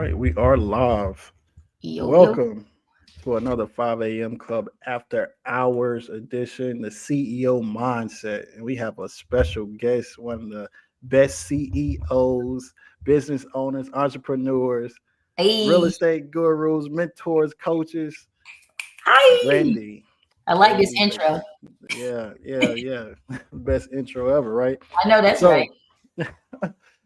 right, we are live. Yo, yo. Welcome to another 5 a.m. Club After Hours edition, the CEO Mindset. And we have a special guest, one of the best CEOs, business owners, entrepreneurs, real Hey, estate gurus, mentors, coaches, hi. Brandy. I like this Brandy intro. Baker. Yeah. Best intro ever, right? I know that's right. So,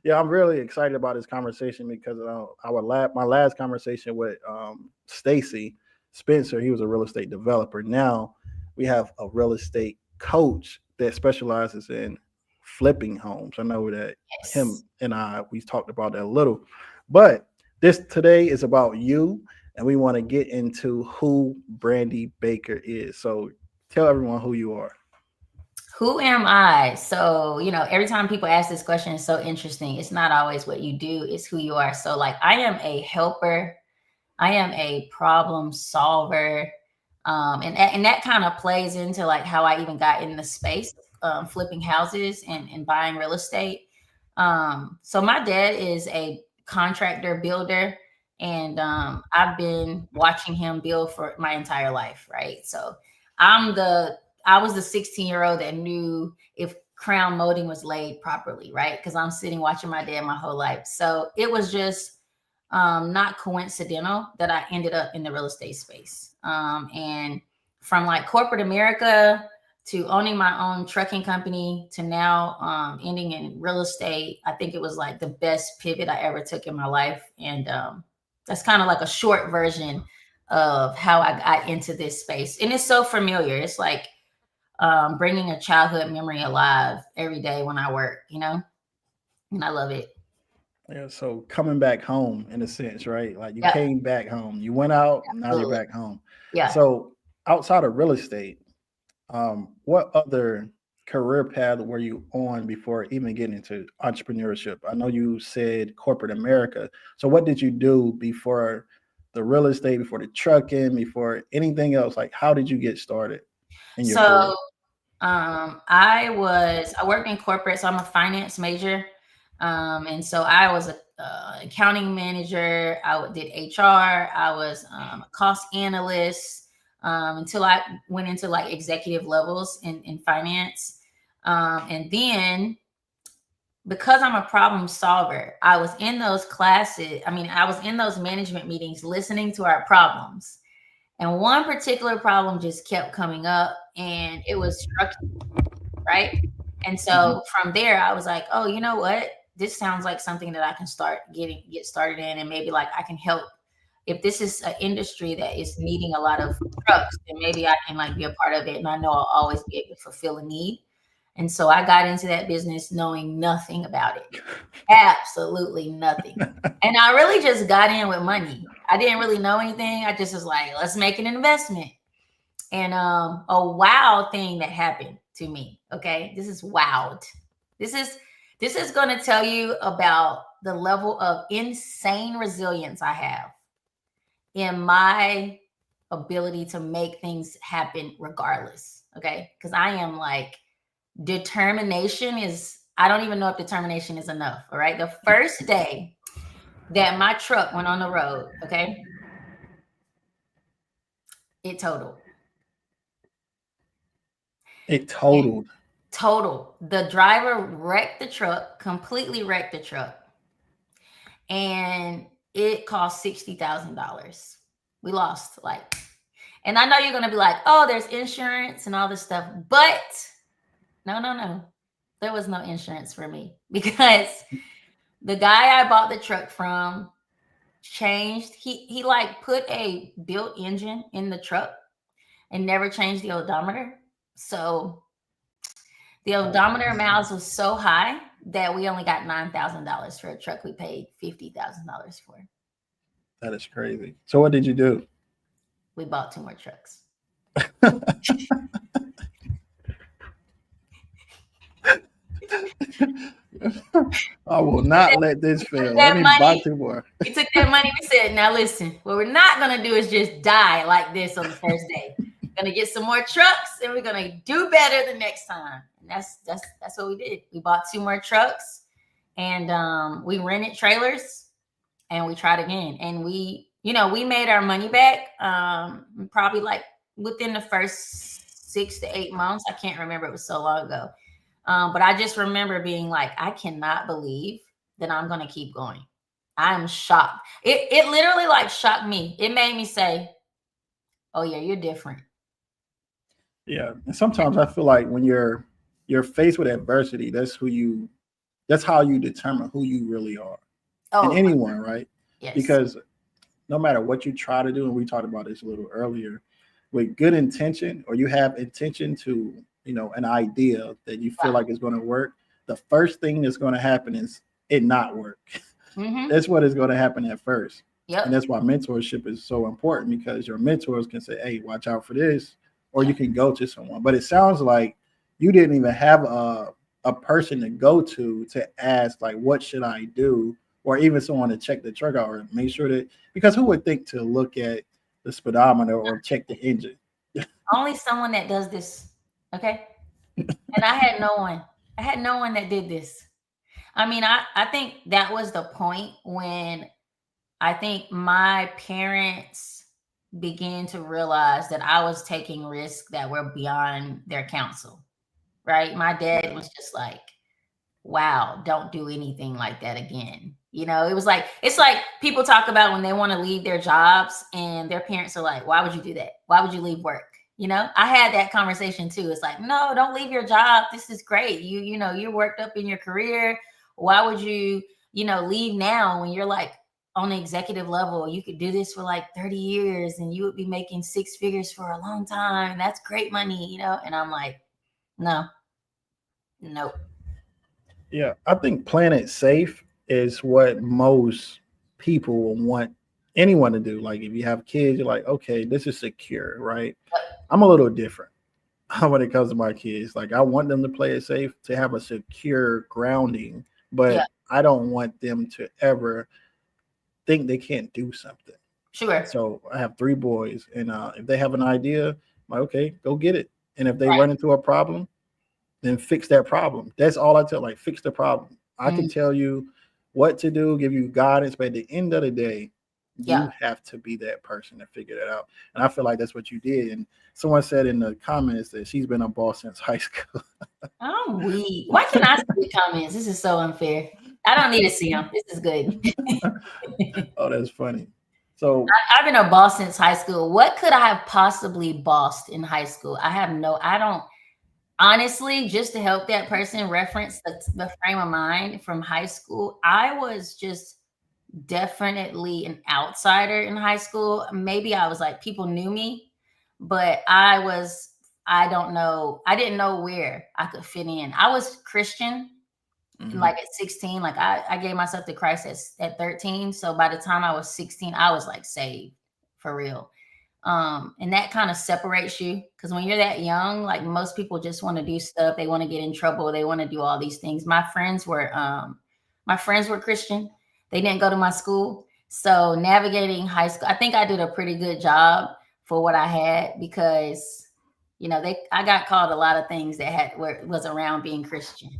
yeah, I'm really excited about this conversation because my last conversation with Stacy Spencer, he was a real estate developer. Now we have a real estate coach that specializes in flipping homes. I know that him Yes. and we talked about that a little, but this today is about you, and we want to get into who Brandi Baker is. So tell everyone who you are. Who am I? So, every time people ask this question, it's so interesting. It's not always what you do, it's who you are. So, like, I am a helper, I am a problem solver. And that kind of plays into like how I even got in the space, flipping houses and buying real estate. So my dad is a contractor builder, and I've been watching him build for my entire life, right? So I'm the I was the 16-year-old that knew if crown molding was laid properly, right? Because I'm sitting watching my dad my whole life. So it was just not coincidental that I ended up in the real estate space. And from like corporate America to owning my own trucking company to now ending in real estate, I think it was like the best pivot I ever took in my life. And that's kind of like a short version of how I got into this space. And it's so familiar. It's like bringing a childhood memory alive every day when I work, and I love it. Yeah, so coming back home in a sense, right? Like you Yep, came back home, you went out, now you're absolutely. back home. Yeah. So outside of real estate, what other career path were you on before even getting into entrepreneurship? I know you said corporate America. So what did you do before the real estate, before the trucking, before anything else? Like how did you get started in your So career? I worked in corporate, so I'm a finance major. And so I was a accounting manager. Did HR. I was a cost analyst until I went into like executive levels in finance. And then because I'm a problem solver, I was in those classes. I mean, I was in those management meetings listening to our problems. And one particular problem just kept coming up, and it was structure, right? And Mhm. so from there, I was like, oh, you know what? This sounds like something that I can get started in, and maybe like I can help. If this is an industry that is needing a lot of trucks, then maybe I can like be a part of it, and I know I'll always be able to fulfill a need. And so I got into that business knowing nothing about it, absolutely nothing. And I really just got in with money. I didn't really know anything. I just was like, let's make an investment. And a wow thing that happened to me. Okay, this is wowed. This is this is going to tell you about the level of insane resilience I have in my ability to make things happen regardless. Okay, because I am like determination is. I don't even know if determination is enough. All right, the first day that my truck went on the road, okay, it totaled. It totaled. Total. The driver wrecked the truck, completely wrecked the truck, and it cost $60,000. We lost like, and I know you're gonna be like, oh, there's insurance and all this stuff, but no, there was no insurance for me because the guy I bought the truck from changed. He like put a built engine in the truck and never changed the odometer. So the odometer miles was so high that we only got $9,000 for a truck we paid $50,000 for. That is crazy. So what did you do? We bought two more trucks. I will We not let this took fail. Let that me buy money. two more. We took that money. We said, now listen, what we're not gonna do is just die like this on the first day. We're gonna get some more trucks and we're gonna do better the next time. And that's what we did. We bought two more trucks and we rented trailers. and we tried again, and we made our money back, probably like within the first 6 to 8 months. I can't remember, it was so long ago. But I just remember being like, I cannot believe that I'm going to keep going. I'm shocked. It literally like shocked me. It made me say, oh yeah, you're different. Yeah. And sometimes I feel like when you're faced with adversity, that's how you determine who you really are. And Oh, anyone, right? yes. Because no matter what you try to do, and we talked about this a little earlier, with good intention, or you have intention to, an idea that you feel like is going to work, the first thing that's going to happen is it not work. Mm-hmm. That's what is going to happen at first. And Yep. that's why mentorship is so important, because your mentors can say, hey, watch out for this, or you Yep. can go to someone. But it sounds like you didn't even have a person to go to ask, like, what should I do? Or even someone to check the truck out or make sure that, because who would think to look at the speedometer or check the engine? Only someone that does this. Okay. And I had no one. I had no one that did this. I mean, I think that was the point when I think my parents began to realize that I was taking risks that were beyond their counsel, right? My dad was just like, wow, don't do anything like that again. It was like, it's like people talk about when they want to leave their jobs and their parents are like, why would you do that? Why would you leave work? I had that conversation too. It's like, no, don't leave your job. This is great. You're worked up in your career. Why would you, leave now when you're like on the executive level? You could do this for like 30 years and you would be making six figures for a long time. That's great money, And I'm like, no, nope. Yeah, I think playing it safe is what most people will want anyone to do. Like if you have kids, you're like, okay, this is secure, right? I'm a little different when it comes to my kids. Like I want them to play it safe, to have a secure grounding, Yeah, but I don't want them to ever think they can't do something. sure. So I have three boys, and if they have an idea, I'm like, okay, go get it. And if they Right. run into a problem, then fix that problem. That's all I tell. Like, fix the problem. I can Mm, tell you what to do, give you guidance, but at the end of the day, yeah. you have to be that person to figure that out. And I feel like that's what you did. And someone said in the comments that she's been a boss since high school. I'm weak. Why can't I see the comments? This is so unfair. I don't need to see them. This is good. Oh, that's funny. So, I've been a boss since high school. What could I have possibly bossed in high school? I don't, honestly, just to help that person reference the frame of mind from high school. I was just definitely an outsider in high school. Maybe I was like, people knew me, but I don't know, I didn't know where I could fit in. I was Christian, mhm. like at 16, like I gave myself to Christ at 13. So by the time I was 16, I was like saved for real. And that kind of separates you, because when you're that young, like most people just want to do stuff, they want to get in trouble, they want to do all these things. My friends were Christian. They didn't go to my school. So navigating high school, I think I did a pretty good job for what I had, because I got called a lot of things that was around being Christian.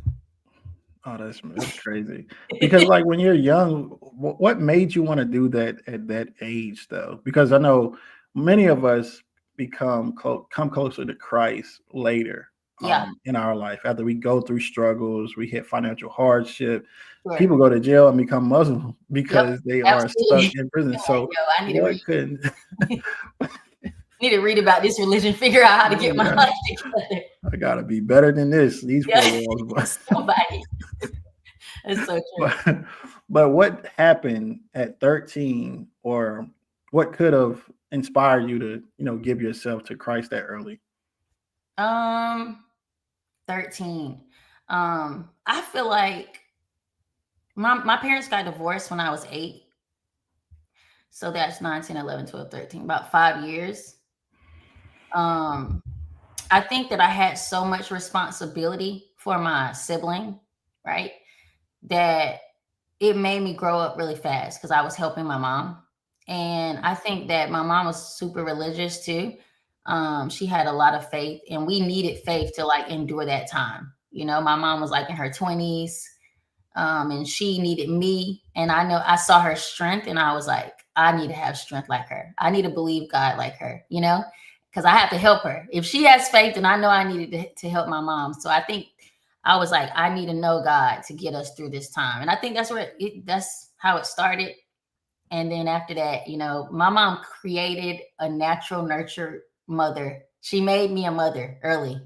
Oh, that's crazy. Because like when you're young, what made you want to do that at that age, though? Because I know many of us come closer to Christ later Yeah, in our life after we go through struggles, we hit financial hardship. sure. People go to jail and become Muslim Yep, because they are stuck absolutely. in prison. You're like, So yo, I need to read. what could Need to read about this religion, figure out how to get my yeah, life together. I gotta be better than this, these Yeah, four walls. somebody. That's so true. But but what happened at 13, or what could have inspired you to, give yourself to Christ that early? Um, 13. I feel like my parents got divorced when I was 8. So that's 19, 11, 12, 13, about 5 years. Um, I think that I had so much responsibility for my sibling, right? That it made me grow up really fast because I was helping my mom. And I think that my mom was super religious too. She had a lot of faith, and we needed faith to like endure that time. My mom was like in her 20s. And she needed me. And I know I saw her strength, and I was like, I need to have strength like her. I need to believe God like her, because I have to help her. If she has faith, then I know I needed to help my mom. So I think I was like, I need to know God to get us through this time. And I think that's how it started. And then after that, my mom created a natural nurture mother. She made me a mother early.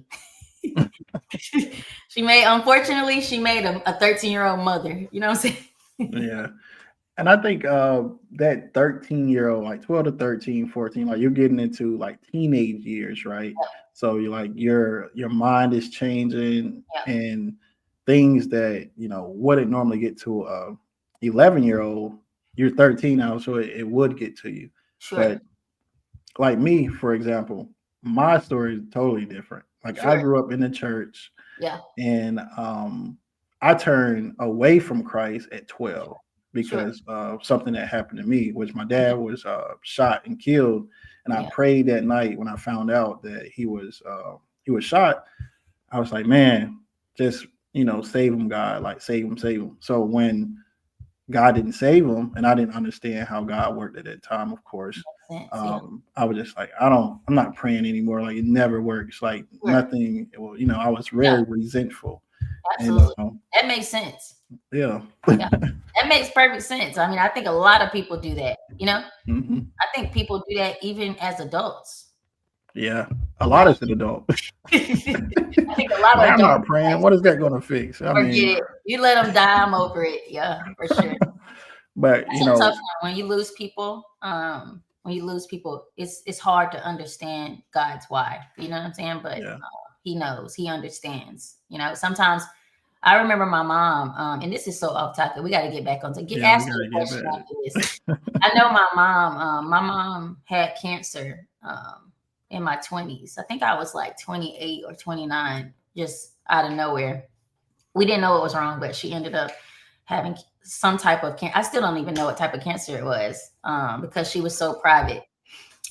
Unfortunately, she made a 13-year-old mother. You know what I'm saying? Yeah. And I think that 13-year-old, like 12 to 13, 14, like you're getting into like teenage years, right? So you're like your mind is changing, and things that wouldn't normally get to a 11-year-old, you're 13 now, so it would get to you. Sure. But like me, for example, my story is totally different. Like I grew up in the church, and I turned away from Christ at 12 because of something that happened to me, which my dad was shot and killed. And I prayed that night when I found out that he was shot. I was like, man, just save him, God, like save him, save him. So when God didn't save him, and I didn't understand how God worked at that time, of course. I was just like, I'm not praying anymore. Like it never works. Like nothing. Well, I was very resentful. Absolutely. And, that makes sense. Yeah. That makes perfect sense. I mean, I think a lot of people do that, Mm-hmm. I think people do that even as adults. Yeah. A lot as an adult. I think a lot of adults. I'm not praying. What is that going to fix? I mean, it. You let them die. I'm over it. Yeah, for sure. But that's a tough one. When you lose people, it's hard to understand God's why. You know what I'm saying? But he knows, he understands. Sometimes I remember my mom, and this is so off topic. We got to get back on to ask me a question after this. I know my mom had cancer in my 20s. I think I was like 28 or 29, just out of nowhere. We didn't know what was wrong, but she ended up having some type of cancer. I still don't even know what type of cancer it was because she was so private.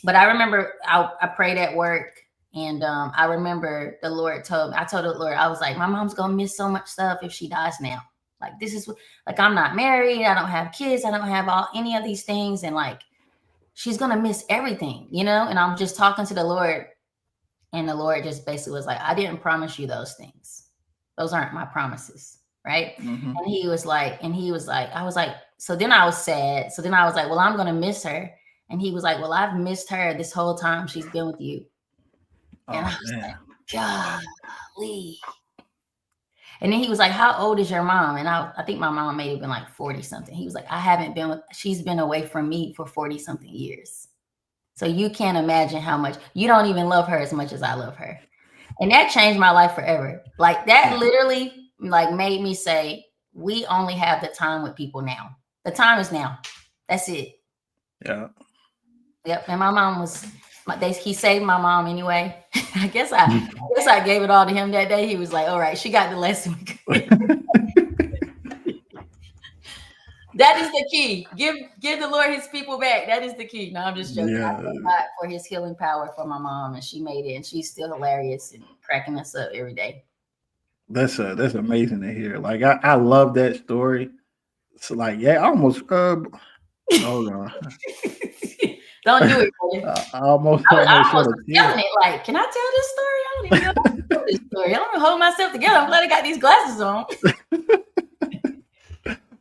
But I remember I prayed at work, and I remember the Lord I told the Lord, I was like, my mom's going to miss so much stuff if she dies now. Like, this is like, I'm not married. I don't have kids. I don't have any of these things. And like, she's going to miss everything, and I'm just talking to the Lord, and the Lord just basically was like, I didn't promise you those things. Those aren't my promises. Right. Mm-hmm. And he was like, I was like, so then I was sad. So then I was like, well, I'm going to miss her. And he was like, well, I've missed her this whole time she's been with you. And I was like, golly. And then he was like, how old is your mom? And I think my mom may have been like 40 something. He was like, she's been away from me for 40 something years. So you can't imagine how much, you don't even love her as much as I love her. And that changed my life forever. Like that literally like made me say, we only have the time with people now. The time is now. That's it. Yeah. Yep. And my mom he saved my mom anyway. I guess I gave it all to him that day. He was like, all right, she got the lesson. That is the key. Give the Lord his people back. That is the key. No, I'm just joking. Yeah. I thank God for his healing power for my mom, and she made it, and she's still hilarious and cracking us up every day. That's amazing to hear. Like I love that story. So like, I almost hold on. Don't do it. I almost telling it. Like, can I tell this story? I don't even know how to tell this story. I don't know, hold myself together. I'm glad I got these glasses on.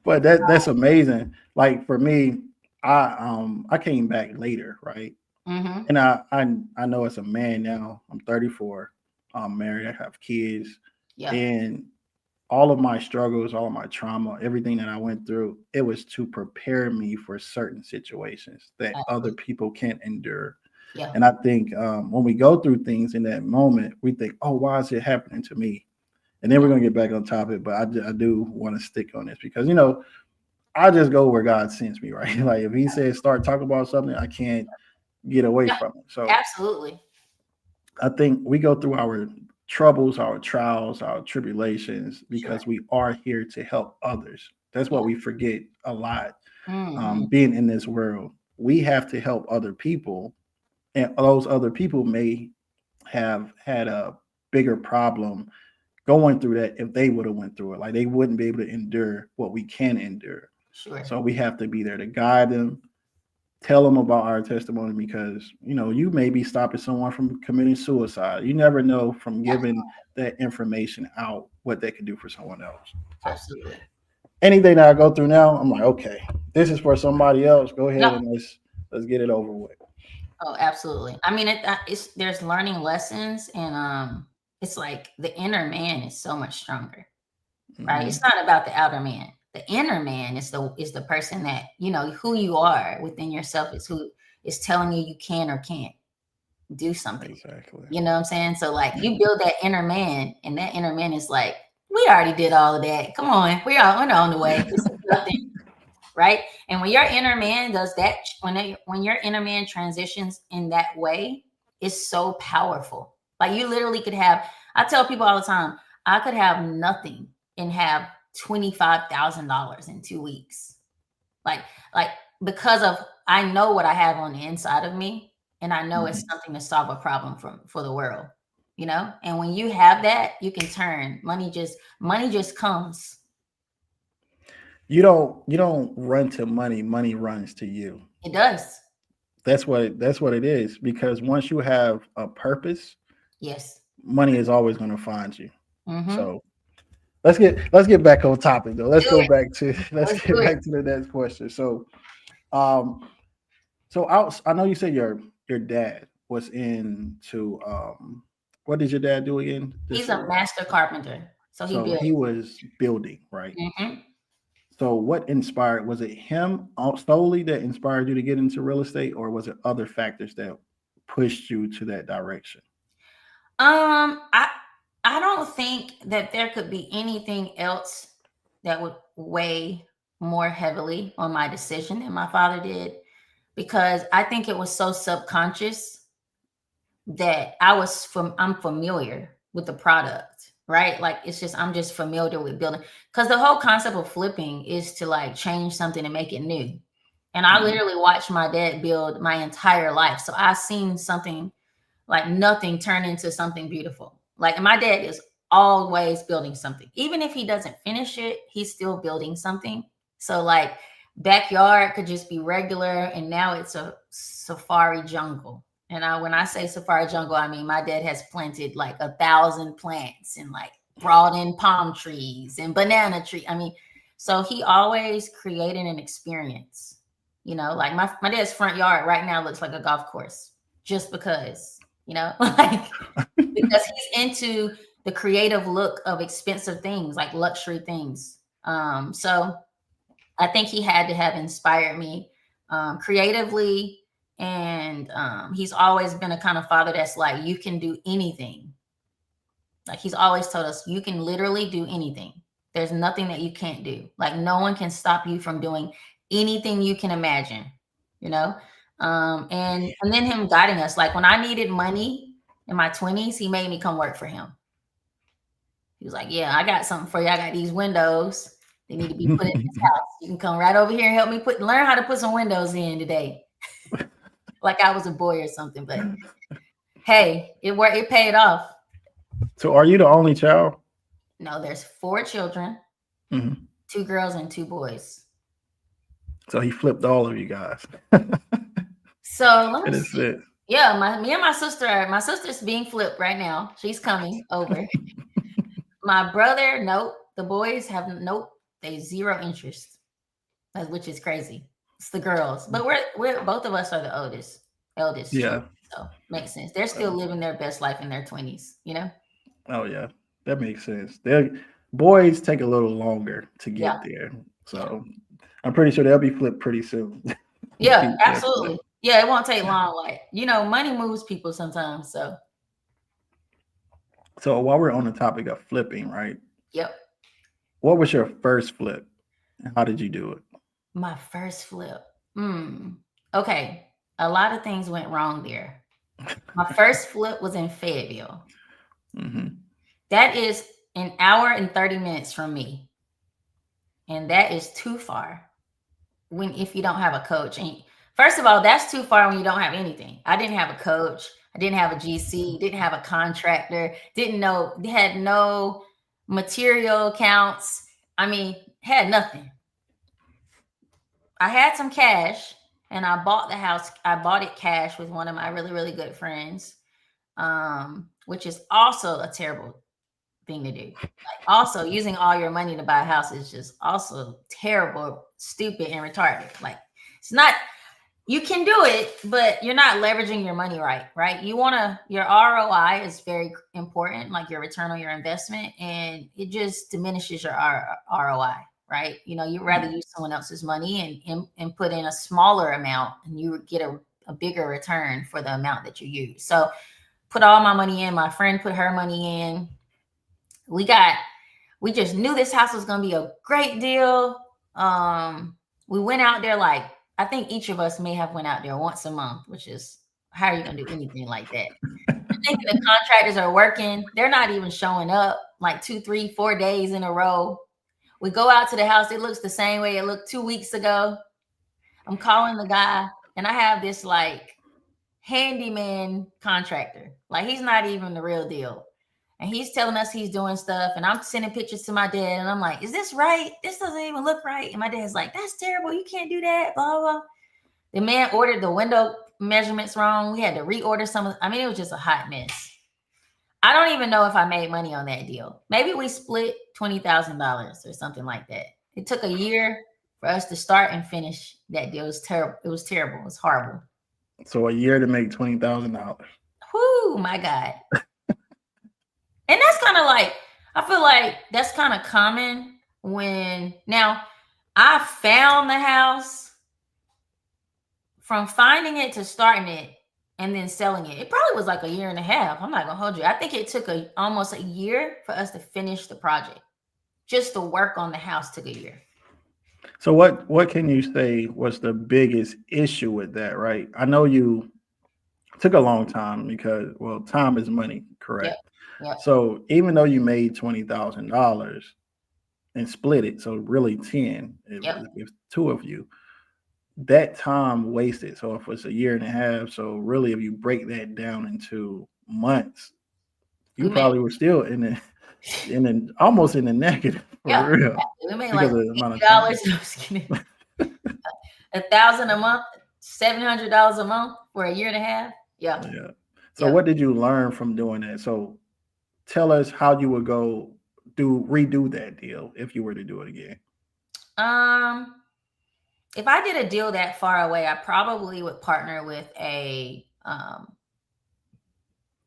But that's amazing. Like for me, I came back later, right? Mm-hmm. And I know as a man now, I'm 34. I'm married. I have kids. Yeah. And all of my struggles, all of my trauma, everything that I went through, it was to prepare me for certain situations that other people can't endure. Yeah. And I think when we go through things in that moment, we think, oh, why is it happening to me? And then we're going to get back on topic, but I do want to stick on this because, I just go where God sends me, right? Like if he says start talking about something, I can't get away from it. So absolutely. I think we go through our troubles, our trials, our tribulations, because we are here to help others. That's what we forget a lot. Being in this world, we have to help other people, and those other people may have had a bigger problem going through that if they would have went through it. Like they wouldn't be able to endure what we can endure. Sure. So we have to be there to guide them, tell them about our testimony, because you may be stopping someone from committing suicide. You never know from giving that information out what they can do for someone else. So Absolutely. anything that I go through now, I'm like, okay, this is for somebody else. Go ahead and let's get it over with. Oh, absolutely. I mean, there's learning lessons, and it's like the inner man is so much stronger, right? Mhm. It's not about the outer man. The inner man is the person that who you are within yourself is who is telling you can or can't do something. Exactly. You know what I'm saying? So like you build that inner man, and that inner man is like, we already did all of that. Come on, we're on the way. This is nothing. Right. And when your inner man does that, when your inner man transitions in that way, it's so powerful. Like you literally could have, I tell people all the time, I could have nothing and have $25,000 in 2 weeks. Like because of, I know what I have on the inside of me, and I know it's something to solve a problem for the world, and when you have that, you can turn money just comes. You don't run to money. Money runs to you. It does. That's what it is. Because once you have a purpose, Yes. money is always going to find you. Mm-hmm. So let's get back on topic though. Let's get back to the next question. So, I know you said your dad was into what did your dad do again? He's a master carpenter. So he was building, right? Mm-hmm. So what inspired, was it him solely that inspired you to get into real estate, or was it other factors that pushed you to that direction? I don't think that there could be anything else that would weigh more heavily on my decision than my father did, because I think it was so subconscious that I'm familiar with the product, right? Like I'm just familiar with building, because the whole concept of flipping is to like change something and make it new. And I literally watched my dad build my entire life. So I've seen something like nothing turn into something beautiful. Like, and my dad is always building something. Even if he doesn't finish it, he's still building something. So like backyard could just be regular, and now it's a safari jungle. And when I say safari jungle, I mean my dad has planted like 1,000 plants and like brought in palm trees and banana tree. I mean, so he always created an experience. Like my dad's front yard right now looks like a golf course, just because, like because he's into the creative look of expensive things, like luxury things. So I think he had to have inspired me creatively. And he's always been a kind of father that's like, you can do anything. Like he's always told us, you can literally do anything. There's nothing that you can't do. Like no one can stop you from doing anything you can imagine, and then him guiding us. Like when I needed money in my 20s, he made me come work for him. He was like, yeah, I got something for you. I got these windows. They need to be put in this house. You can come right over here and help me learn how to put some windows in today. Like I was a boy or something, but hey, it paid off. So are you the only child? No, there's 4 children, 2 girls and 2 boys. So he flipped all of you guys. So let me see. Yeah, me and my sister's being flipped right now. She's coming over. My brother, nope. The boys have nope. They 0 interest, which is crazy. It's the girls, but we're both of us are the eldest. Yeah. So makes sense. They're still living their best life in their 20s, Oh yeah, that makes sense. Boys take a little longer to get there, so I'm pretty sure they'll be flipped pretty soon. Yeah, absolutely. Yeah, it won't take long. Like money moves people sometimes. So while we're on the topic of flipping, right? Yep. What was your first flip? How did you do it? My first flip. Okay. A lot of things went wrong there. My first flip was in Fayetteville. That is an hour and 30 minutes from me. And that is too far if you don't have a coach. And first of all, that's too far when you don't have anything. I didn't have a coach. I didn't have a GC, didn't have a contractor, had no material accounts. I mean, had nothing. I had some cash and I bought the house. I bought it cash with one of my really, really good friends, which is also a terrible thing to do. Like, also, using all your money to buy a house is just also terrible, stupid, and retarded. Like, it's not, you can do it, but you're not leveraging your money right? Your ROI is very important, like your return on your investment, and it just diminishes your ROI, right? You'd rather use someone else's money and put in a smaller amount, and you would get a bigger return for the amount that you use. So put all my money in, my friend put her money in. We just knew this house was going to be a great deal. We went out there, like, I think each of us may have went out there once a month, which is, how are you going to do anything like that? I think the contractors are working. They're not even showing up like 2, 3, 4 days in a row. We go out to the house. It looks the same way it looked 2 weeks ago. I'm calling the guy, and I have this like handyman contractor. Like, he's not even the real deal. And he's telling us he's doing stuff, and I'm sending pictures to my dad, and I'm like, is this right? This doesn't even look right. And my dad's like, that's terrible. You can't do that, blah, blah. The man ordered the window measurements wrong. We had to reorder some. It was just a hot mess. I don't even know if I made money on that deal. Maybe we split $20,000 or something like that. It took a year for us to start and finish that deal. It was terrible. It was terrible. It was horrible. So a year to make $20,000. Whoo, my God. And that's kind of like, I feel like that's kind of common now I found the house. From finding it to starting it and then selling it, it probably was like a year and a half. I'm not going to hold you. I think it took almost a year for us to finish the project. Just the work on the house took a year. So what can you say was the biggest issue with that, right? I know you took a long time because, well, time is money, correct? Yep. So even though you made $20,000 and split it, so really 10, if two of you, that time wasted. So if it's a year and a half, so really if you break that down into months, you probably were still almost in the negative for real. We made like $50. I was kidding. $1,000 a month, $700 a month for a year and a half. Yeah. So what did you learn from doing that? So tell us how you would redo that deal if you were to do it again. If I did a deal that far away, I probably would partner with a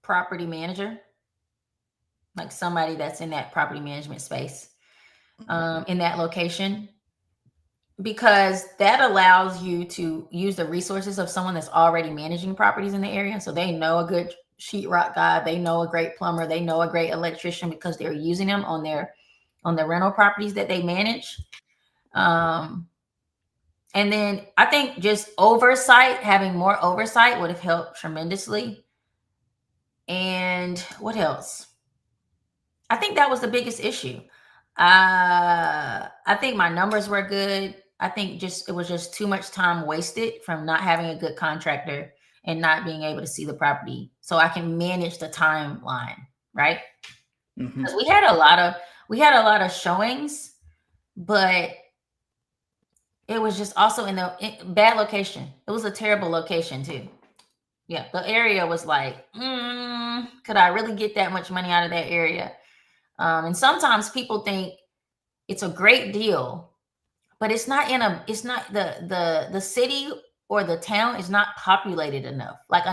property manager, like somebody that's in that property management space, in that location, because that allows you to use the resources of someone that's already managing properties in the area. So they know a good sheetrock guy, they know a great plumber, they know a great electrician because they're using them on the rental properties that they manage. And then I think just having more oversight would have helped tremendously. And what else? I think that was the biggest issue. I think my numbers were good. I think it was just too much time wasted from not having a good contractor and not being able to see the property so I can manage the timeline, right? Because we had a lot of showings, but it was just also in bad location. It was a terrible location too. Yeah, the area was like, could I really get that much money out of that area? And sometimes people think it's a great deal, but it's not the city or the town is not populated enough. Like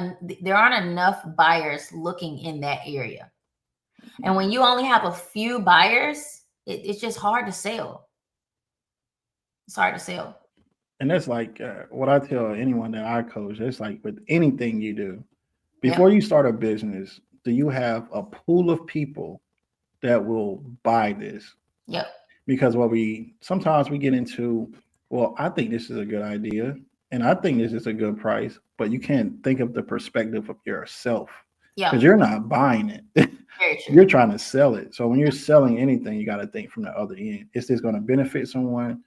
there aren't enough buyers looking in that area. And when you only have a few buyers, it's just hard to sell. It's hard to sell. And that's like what I tell anyone that I coach. It's like with anything you do, before you start a business, do you have a pool of people that will buy this? Yep. Because sometimes we get into, well, I think this is a good idea and I think this is a good price, but you can't think of the perspective of yourself. Yeah. Because you're not buying it. Very true. You're trying to sell it. So when you're selling anything, you got to think from the other end. Is this going to benefit someone?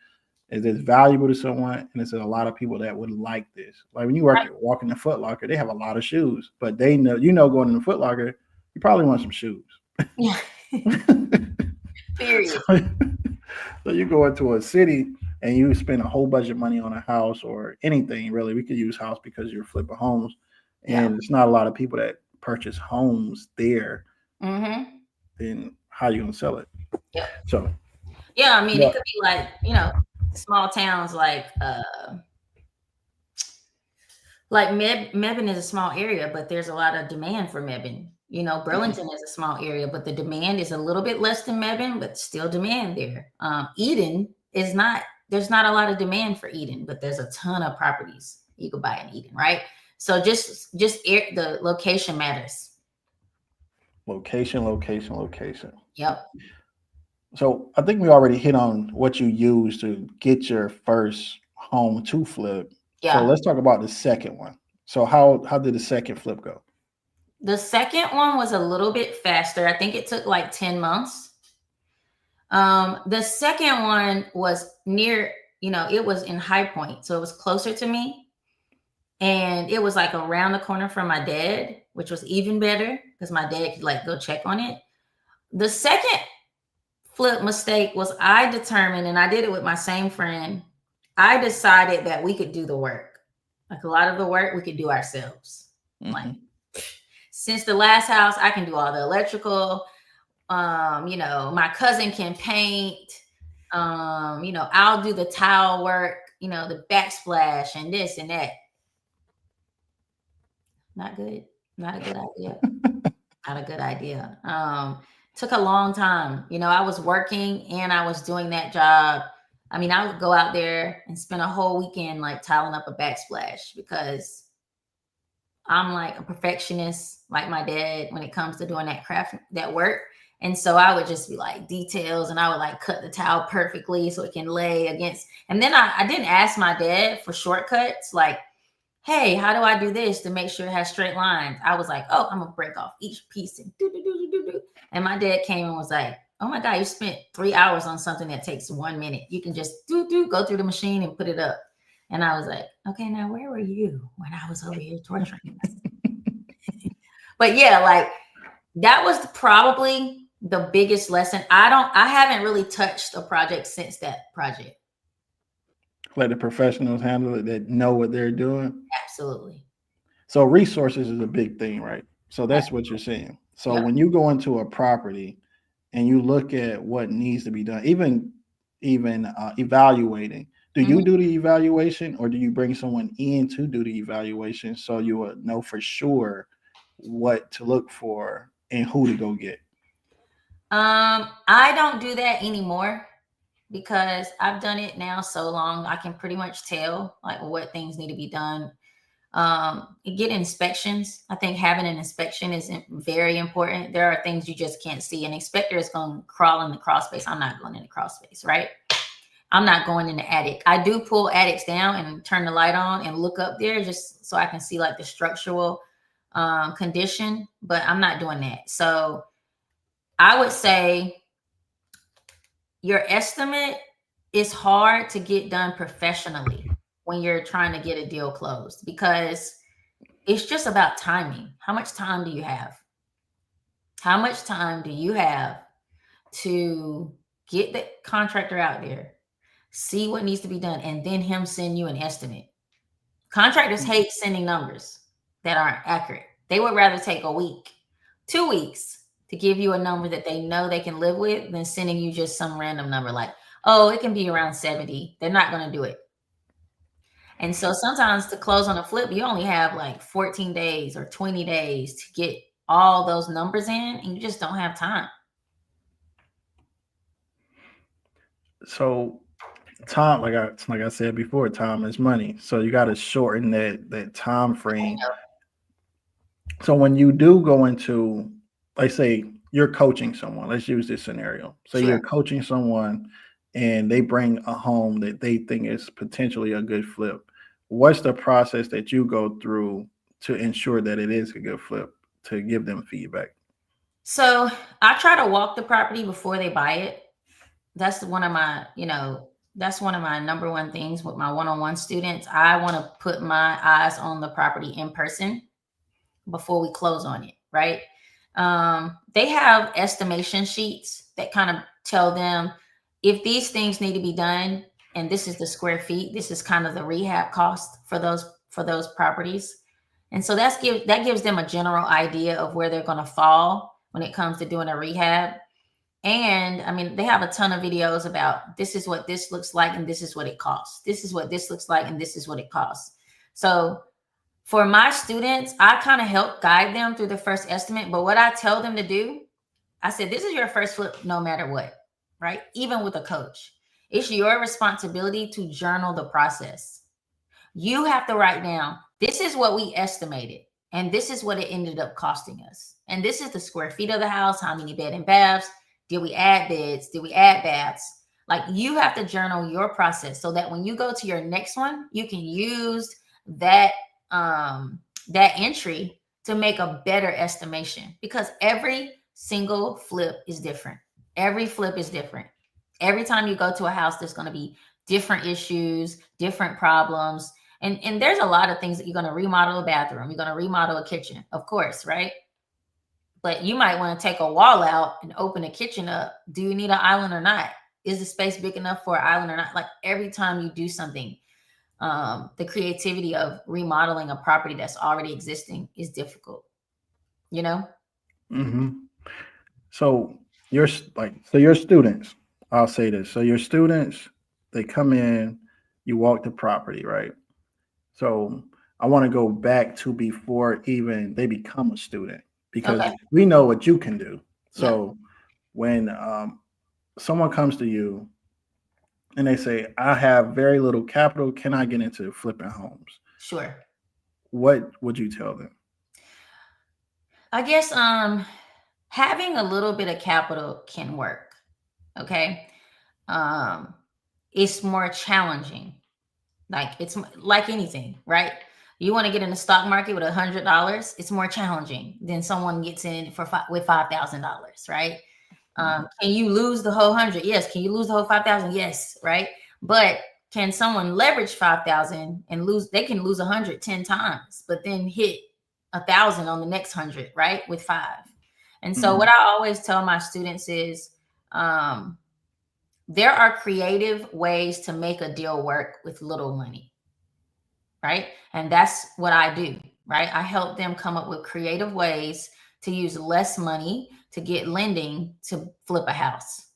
Is this valuable to someone? And there's a lot of people that would like this. Like when you walk in the Foot Locker, they have a lot of shoes, but they know, going in the Foot Locker, you probably want some shoes. Yeah. Period. So, so you go into a city and you spend a whole bunch of money on a house or anything really. We could use house because you're flipping homes, Yeah. and it's not a lot of people that purchase homes there. Mm-hmm. Then how you gonna sell it? Yep. So Yeah, I mean, it yeah, could be like, small towns like Mebane is a small area, but there's a lot of demand for Mebane. Burlington is a small area, but the demand is a little bit less than Mebane, but still demand there. Eden is not, there's not a lot of demand for Eden, but there's a ton of properties you could buy in Eden, right? So the location matters. location. Yep. So I think we already hit on what you use to get your first home to flip. So Yeah. let's talk about the second one. So how did the second flip go? The second one was a little bit faster. I think it took like 10 months. The second one was near, it was in High Point. So it was closer to me. And it was like around the corner from my dad, which was even better because my dad could like go check on it. The second flip mistake was I determined, and I did it with my same friend. I decided that we could do the work. Like a lot of the work we could do ourselves. Like since the last house, I can do all the electrical. My cousin can paint. I'll do the tile work, the backsplash and this and that. Not good. Not a good idea. Not a good idea. Took a long time. I was working and I was doing that job. I mean, I would go out there and spend a whole weekend like tiling up a backsplash because I'm like a perfectionist, like my dad, when it comes to doing that craft, that work. And so I would just be like details and I would like cut the towel perfectly so it can lay against. And then I didn't ask my dad for shortcuts. Like, hey, how do I do this to make sure it has straight lines? I was like, oh, I'm gonna break off each piece and do, do, do, do, do, do. And my dad came and was like, oh my God, you spent 3 hours on something that takes 1 minute. You can just go through the machine and put it up. And I was like, okay, now where were you when I was over here torturing us? But yeah, like that was probably the biggest lesson. I haven't really touched a project since that project. Let the professionals handle it that know what they're doing. Absolutely. So resources is a big thing, right? So that's what you're saying. So Yep. when you go into a property and you look at what needs to be done, even evaluating, do you do the evaluation or do you bring someone in to do the evaluation so you will know for sure what to look for and who to go get? I don't do that anymore because I've done it now so long. I can pretty much tell like what things need to be done. Get inspections. I think having an inspection is very important. There are things you just can't see. An inspector is going to crawl in the crawl space. I'm not going in the crawl space, right? I'm not going in the attic. I do pull attics down and turn the light on and look up there just so I can see like the structural condition, but I'm not doing that. So I would say your estimate is hard to get done professionally when you're trying to get a deal closed because it's just about timing. How much time do you have? How much time do you have to get the contractor out there, see what needs to be done, and then him send you an estimate? Contractors hate sending numbers that aren't accurate. They would rather take a week, 2 weeks to give you a number that they know they can live with than sending you just some random number like, oh, it can be around 70. They're not going to do it. And so sometimes to close on a flip, you only have like 14 days or 20 days to get all those numbers in, and you just don't have time. So time, like I said before, time is money. So you got to shorten that time frame. So when you do go into, like, say you're coaching someone, let's use this scenario. So Sure. you're coaching someone and they bring a home that they think is potentially a good flip. What's the process that you go through to ensure that it is a good flip to give them feedback? So I try to walk the property before they buy it. That's one of my, that's one of my number one things with my one-on-one students. I want to put my eyes on the property in person before we close on it, right? They have estimation sheets that kind of tell them if these things need to be done, and this is the square feet, this is kind of the rehab cost for those properties. And so that gives them a general idea of where they're going to fall when it comes to doing a rehab. And I mean, they have a ton of videos about this is what this looks like and this is what it costs. This is what this looks like and this is what it costs. So for my students, I kind of help guide them through the first estimate. But what I tell them to do, I said, this is your first flip no matter what, right? Even with a coach. It's your responsibility to journal the process. You have to write down, this is what we estimated, and this is what it ended up costing us. And this is the square feet of the house, how many bed and baths, did we add beds, did we add baths? Like, you have to journal your process so that when you go to your next one, you can use that entry to make a better estimation, because every single flip is different. Every flip is different. Every time you go to a house, there's going to be different issues, different problems. And there's a lot of things that you're going to remodel a bathroom. You're going to remodel a kitchen, of course, right? But you might want to take a wall out and open a kitchen up. Do you need an island or not? Is the space big enough for an island or not? Like, every time you do something, the creativity of remodeling a property that's already existing is difficult, you know? Mm-hmm. So your students, I'll say this. So your students, they come in, you walk the property, right? So I want to go back to before even they become a student, because Okay. we know what you can do. So when someone comes to you and they say, I have very little capital, can I get into flipping homes? Sure. What would you tell them? I guess having a little bit of capital can work. Okay. It's more challenging. Like, it's like anything, right? You want to get in the stock market with $100, it's more challenging than someone gets in with $5,000, right? Can you lose the whole 100? Yes. Can you lose the whole 5,000? Yes. Right. But can someone leverage 5,000 and lose? They can lose 110 times, but then hit 1,000 on the next 100, right? With 5. And so what I always tell my students is, there are creative ways to make a deal work with little money, right? And that's what I do, right? I help them come up with creative ways to use less money to get lending to flip a house.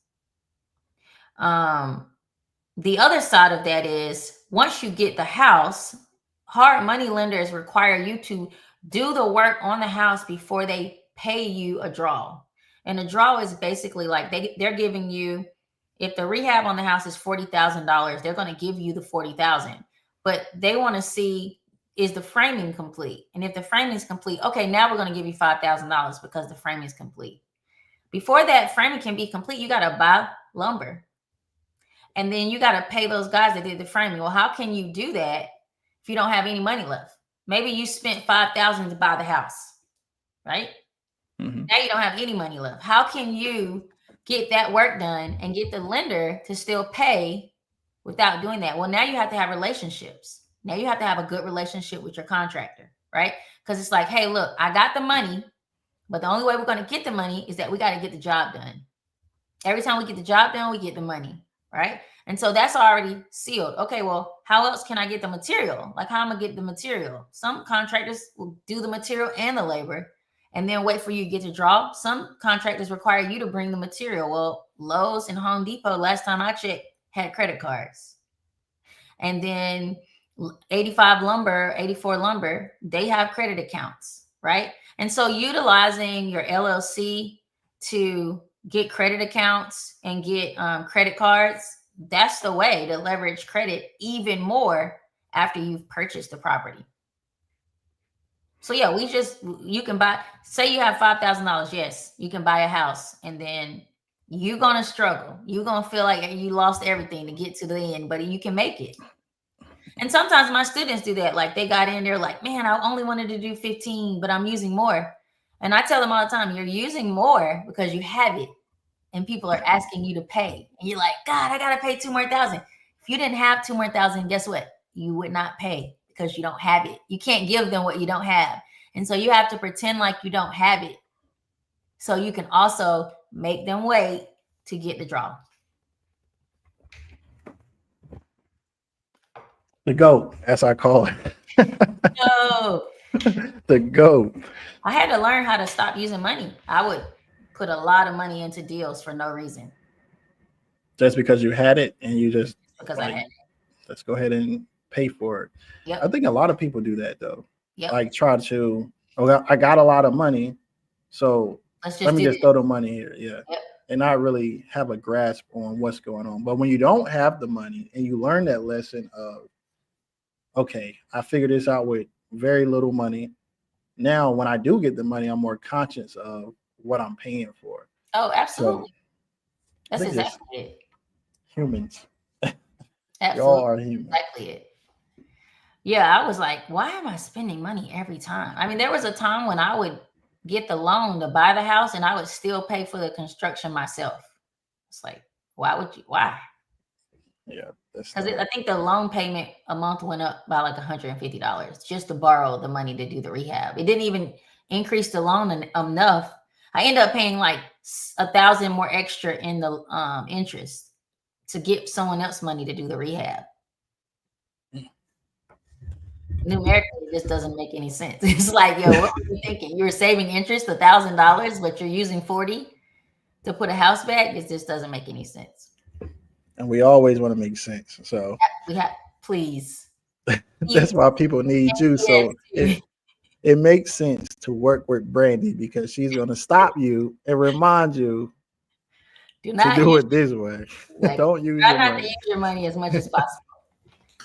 The other side of that is, once you get the house, hard money lenders require you to do the work on the house before they pay you a draw. And a draw is basically like they're giving you, if the rehab on the house is $40,000, they're going to give you the $40,000, but they want to see, is the framing complete? And if the framing is complete, okay, now we're going to give you $5,000 because the framing is complete. Before that framing can be complete, you got to buy lumber. And then you got to pay those guys that did the framing. Well, how can you do that if you don't have any money left? Maybe you spent $5,000 to buy the house, right? Mm-hmm. Now you don't have any money left. How can you get that work done and get the lender to still pay without doing that? Well, now you have to have relationships. Now you have to have a good relationship with your contractor, right? Because it's like, hey, look, I got the money, but the only way we're going to get the money is that we got to get the job done. Every time we get the job done, we get the money, right? And so that's already sealed. Okay, well, how else can I get the material? Like, how am I going to get the material? Some contractors will do the material and the labor and then wait for you to get to draw. Some contractors require you to bring the material. Well, Lowe's and Home Depot, last time I checked, had credit cards. And then 84 Lumber, they have credit accounts, right? And so utilizing your LLC to get credit accounts and get credit cards, that's the way to leverage credit even more after you've purchased the property. So yeah, you can buy, say you have $5,000. Yes, you can buy a house, and then you're going to struggle. You're going to feel like you lost everything to get to the end, but you can make it. And sometimes my students do that. Like, they got in there like, man, I only wanted to do 15, but I'm using more. And I tell them all the time, you're using more because you have it and people are asking you to pay. And you're like, God, I got to pay $2 more thousand. If you didn't have $2 more thousand, guess what? You would not pay because you don't have it. You can't give them what you don't have. And so you have to pretend like you don't have it, so you can also make them wait to get the draw? The GOAT, as I call it. No, The GOAT. I had to learn how to stop using money. I would put a lot of money into deals for no reason Just because you had it and you just because I like, had. let's go ahead and pay for it. I Yep. think a lot of people do that though. Yep. Like try to, oh, I got a lot of money, so Let's let just me do just it. throw the money here. Yeah. Yep. And not really have a grasp on what's going on. But when you don't have the money and you learn that lesson of, okay, I figured this out with very little money. Now, when I do get the money, I'm more conscious of what I'm paying for. Oh, So absolutely. I That's think just exactly it. humans. Y'all Absolutely. are human. Exactly it. Yeah, I was like, why am I spending money every time? I mean, there was a time when I would get the loan to buy the house and I would still pay for the construction myself. It's like, why would you? Why? Yeah, that's Because I dumb. think the loan payment a month went up by like $150 just to borrow the money to do the rehab. It didn't even increase the loan enough. I ended up paying like $1,000 more extra in the interest to get someone else money to do the rehab. Numerically, this doesn't make any sense. It's like, yo, what were you thinking? You were saving interest $1,000, but you're using 40 to put a house back. It just doesn't make any sense. And we always want to make sense. So We have, please. that's why people need you. So it makes sense to work with Brandi because she's going to stop you and remind you to do it this way. Don't use try your not to money. use your money as much as possible.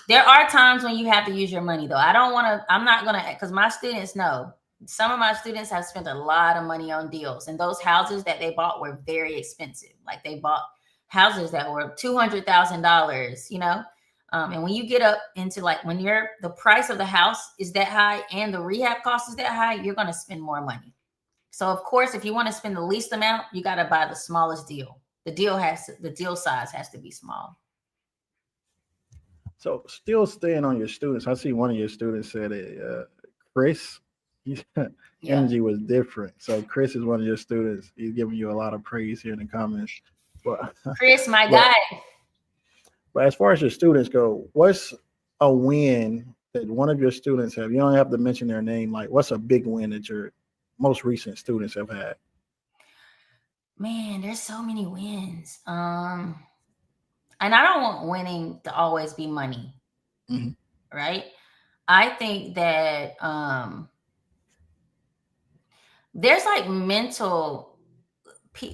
There are times when you have to use your money, though. I'm not going to, because my students know. Some of my students have spent a lot of money on deals, and those houses that they bought were very expensive. Like they bought houses that were $200,000, you know? And when you get up into like when the price of the house is that high and the rehab cost is that high, you're going to spend more money. So of course, if you want to spend the least amount, you got to buy the smallest deal. The deal size has to be small. So still staying on your students, I see one of your students said it, Chris, energy was different. So Chris is one of your students. He's giving you a lot of praise here in the comments. But Chris, my guy. But as far as your students go, what's a win that one of your students have? You don't have to mention their name. Like, what's a big win that your most recent students have had? Man, there's so many wins. And I don't want winning to always be money, right? I think that there's like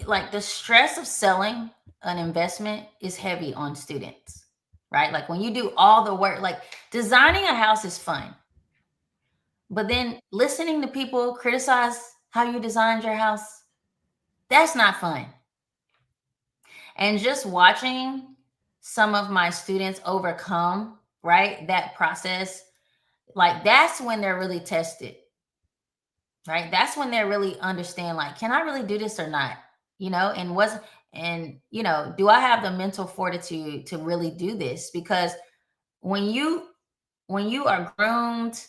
like the stress of selling an investment is heavy on students, right? Like when you do all the work, like designing a house is fun, but then listening to people criticize how you designed your house, that's not fun. And just watching some of my students overcome, right, that process, like that's when they're really tested, right? That's when they really understand, like, can I really do this or not? You know, do I have the mental fortitude to really do this? Because when you are groomed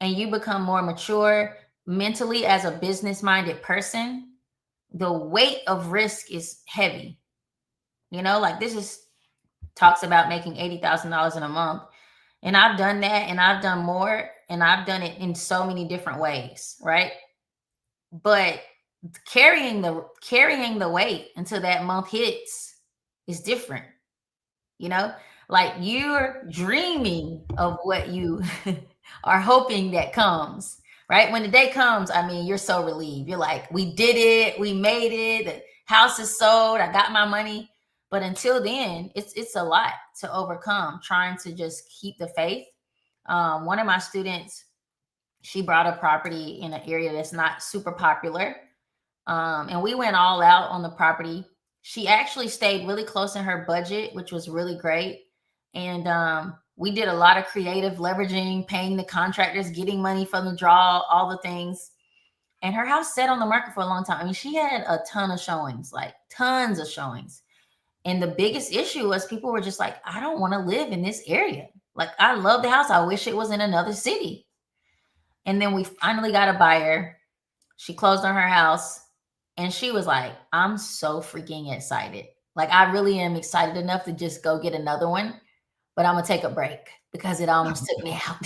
and you become more mature mentally as a business minded person, the weight of risk is heavy. You know, like this is talks about making $80,000 in a month. And I've done that and I've done more and I've done it in so many different ways, right? But carrying the weight until that month hits is different. You know, like you're dreaming of what you are hoping that comes, right? When the day comes, I mean, you're so relieved. You're like, we did it, we made it, the house is sold, I got my money. But until then, it's a lot to overcome, trying to just keep the faith. One of my students, she brought a property in an area that's not super popular. And we went all out on the property. She actually stayed really close in her budget, which was really great. And we did a lot of creative leveraging, paying the contractors, getting money from the draw, all the things. And her house sat on the market for a long time. I mean, she had a ton of showings, like tons of showings. And the biggest issue was people were just like, I don't want to live in this area. Like, I love the house. I wish it was in another city. And then we finally got a buyer. She closed on her house and she was like, I'm so freaking excited. Like I really am excited enough to just go get another one, but I'm gonna take a break because it almost took me out.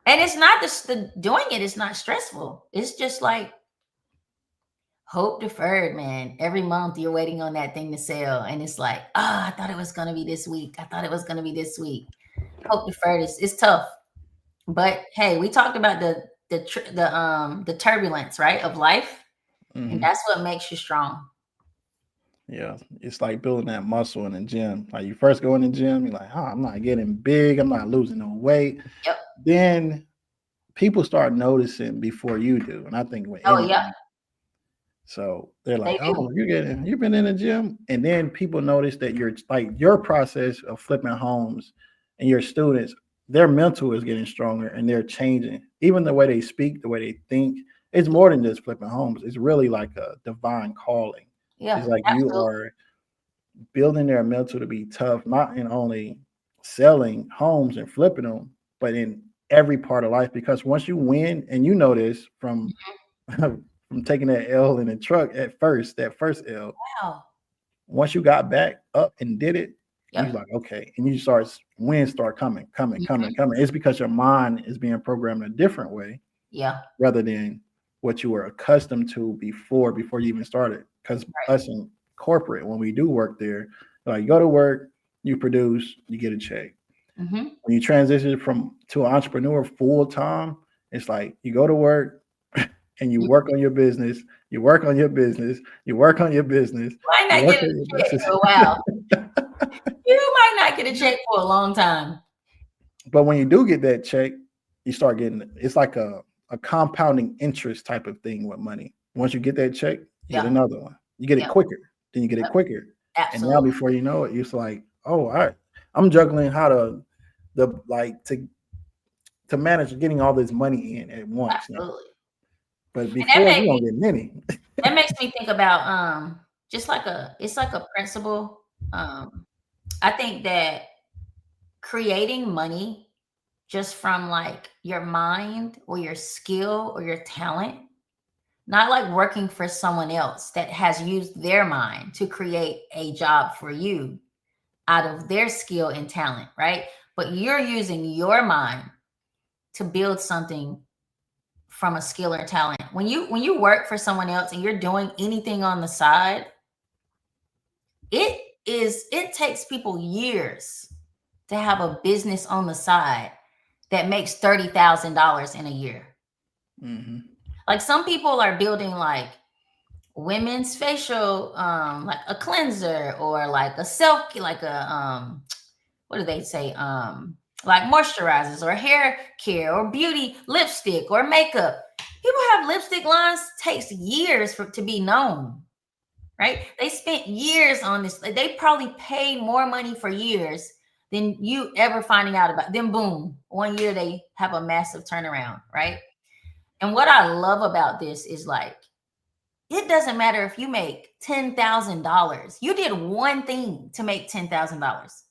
And it's not just the doing it, it's not stressful. It's just like hope deferred, man. Every month you're waiting on that thing to sell, and it's like, I thought it was gonna be this week. I thought it was gonna be this week. Hope deferred is tough, but hey, we talked about the turbulence, right, of life, and that's what makes you strong. Yeah, it's like building that muscle in the gym. Like you first go in the gym, you're like, oh, I'm not getting big, I'm not losing no weight. Yep. Then people start noticing before you do, and I think with Oh yeah, anything. So they're they like, do. oh, you've been in the gym. And then people notice that you're like your process of flipping homes and your students, their mental is getting stronger and they're changing. Even the way they speak, the way they think, it's more than just flipping homes. It's really like a divine calling. Yeah, It's like you absolutely. are building their mental to be tough, not in only selling homes and flipping them, but in every part of life. Because once you win, and you know this from from taking that L in the truck at first, that first L, Wow. once you got back up and did it, you Yep. like, okay, and you wins start coming, Mhm. coming. It's because your mind is being programmed a different way Yeah. rather than what you were accustomed to before you even started. Because Right. us in corporate, when we do work there, like you go to work, you produce, you get a check. Hmm. When you transition from to an entrepreneur full time, it's like you go to work and you You work on your business, you work on your business, you work on your business, might you not work get a on your check business. for a while. You might not get a check for a long time. But when you do get that check, you start getting it's like a compounding interest type of thing with money. Once you get that check, you get Yeah. another one. You get it Yeah. quicker. Then you get it Yep. quicker. And now Absolutely. before you know it, it's like, oh, all right. I'm juggling how the like to manage getting all this money in at once now. Absolutely. But And that before made you me don't get many. that makes me think about just like it's like a principle. Um I think that creating money just from like your mind or your skill or your talent, not like working for someone else that has used their mind to create a job for you out of their skill and talent, right? But you're using your mind to build something from a skill or talent. When you work for someone else and you're doing anything on the side, it takes people years to have a business on the side that makes $30,000 in a year. Mhm. Like some people are building like women's facial, like a cleanser or like a self, like a what do they say? Like moisturizers or hair care or beauty lipstick or makeup. People have lipstick lines takes years to be known, right? They spent years on this. They probably paid more money for years than you ever finding out about. Then boom, one year they have a massive turnaround, right? And what I love about this is like it doesn't matter if you make $10,000. You did one thing to make $10,000.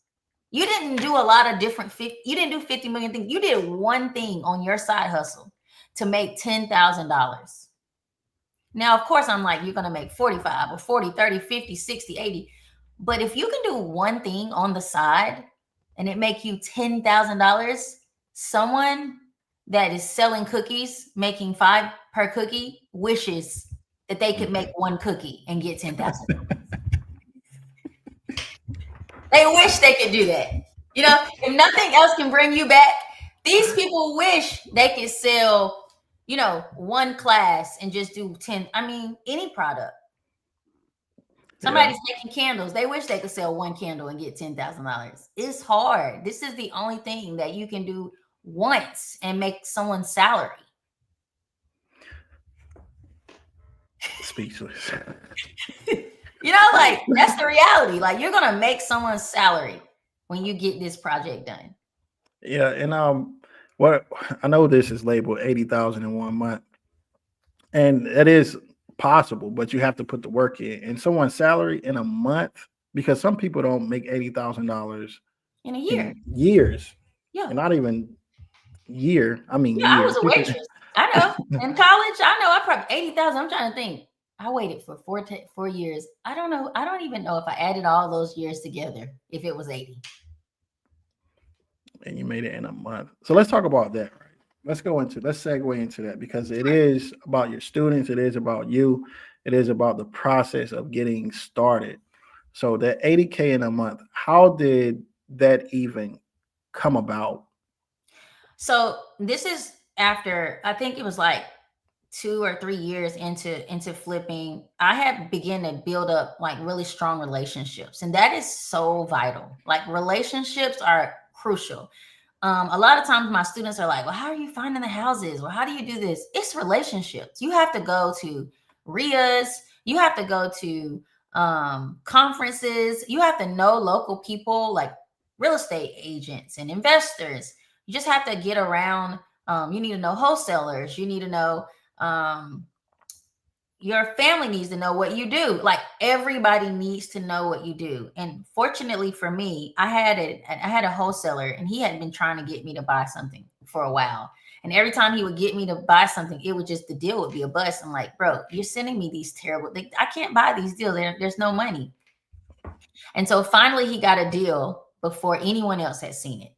You didn't do a lot of different. You didn't do 50 million things. You did one thing on your side hustle to make $10,000. Now, of course, I'm like, you're going to make 45 or 40, 30, 50, 60, 80. But if you can do one thing on the side and it make you $10,000, someone that is selling cookies, making 5 per cookie, wishes that they could make one cookie and get 10,000. They wish they could do that. You know, if nothing else can bring you back, these people wish they could sell, one class and just do 10. I mean, any product. Yeah. Somebody's making candles. They wish they could sell one candle and get $10,000. It's hard. This is the only thing that you can do once and make someone's salary. Speechless. Like that's the reality. Like you're gonna make someone's salary when you get this project done. Yeah, and what I know this is labeled 80,000 in 1 month, and it is possible, but you have to put the work in. And someone's salary in a month, because some people don't make $80,000 In a year. in years, Yeah. and not even year. I mean Yeah, I years. was a People, waitress. I know. In college, I know I probably 80,000. I'm trying to think. I waited for 4 years. I don't know. I don't even know if I added all those years together, if it was 80. And you made it in a month. So let's talk about that, right? Let's segue into that because it is about your students, it is about you, it is about the process of getting started. So that 80K in a month, how did that even come about? So this is after, I think it was like 2 or 3 years into flipping. I had begun to build up like really strong relationships, and that is so vital. Like relationships are crucial. A lot of times my students are like, well, how are you finding the houses? Well, how do you do this? It's relationships. You have to go to RIAs, you have to go to conferences, you have to know local people like real estate agents and investors. You just have to get around. You need to know wholesalers, you need to know um, your family needs to know what you do. Like everybody needs to know what you do. And fortunately for me, I had a wholesaler, and he had been trying to get me to buy something for a while. And every time he would get me to buy something, it would just, the deal would be a bust. I'm like, bro, you're sending me these terrible things. I can't buy these deals. There's no money. And so finally he got a deal before anyone else had seen it.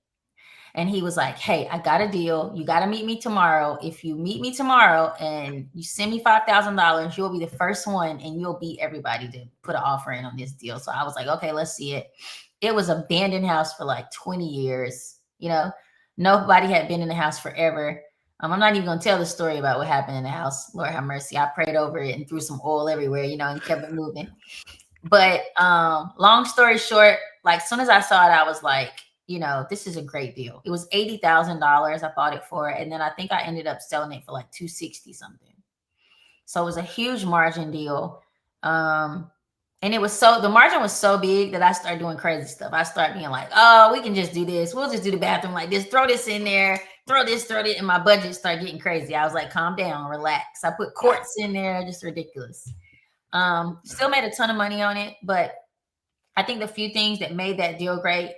And he was like, hey, I got a deal. You got to meet me tomorrow. If you meet me tomorrow and you send me $5,000, you'll be the first one and you'll beat everybody to put an offer in on this deal. So I was like, okay, let's see it. It was an abandoned house for like 20 years. You know, nobody had been in the house forever. I'm not even going to tell the story about what happened in the house. Lord have mercy. I prayed over it and threw some oil everywhere, and kept it moving. But long story short, like as soon as I saw it, I was like, this is a great deal. It was $80,000 I bought it for, and then I think I ended up selling it for like 260 something. So it was a huge margin deal. And the margin was so big that I started doing crazy stuff. I started being like, oh, we can just do this. We'll just do the bathroom like this. Throw this in there. Throw this. And my budget started getting crazy. I was like, calm down, relax. I put quartz in there, just ridiculous. Still made a ton of money on it, but I think the few things that made that deal great,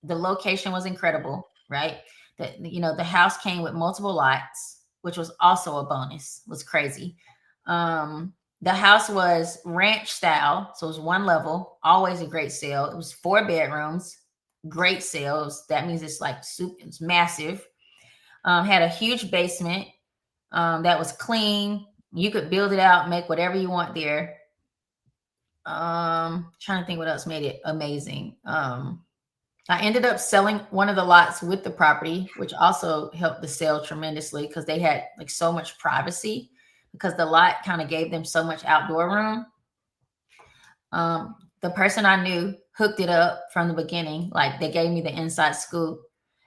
the location was incredible, right? The house came with multiple lots, which was also a bonus. It was crazy. The house was ranch style, so it was one level, always a great sale. It was 4 bedrooms, great sales. That means it's like it's massive. Had a huge basement that was clean. You could build it out, make whatever you want there. Trying to think what else made it amazing. I ended up selling one of the lots with the property, which also helped the sale tremendously because they had like so much privacy because the lot kind of gave them so much outdoor room. The person I knew hooked it up from the beginning. Like they gave me the inside scoop.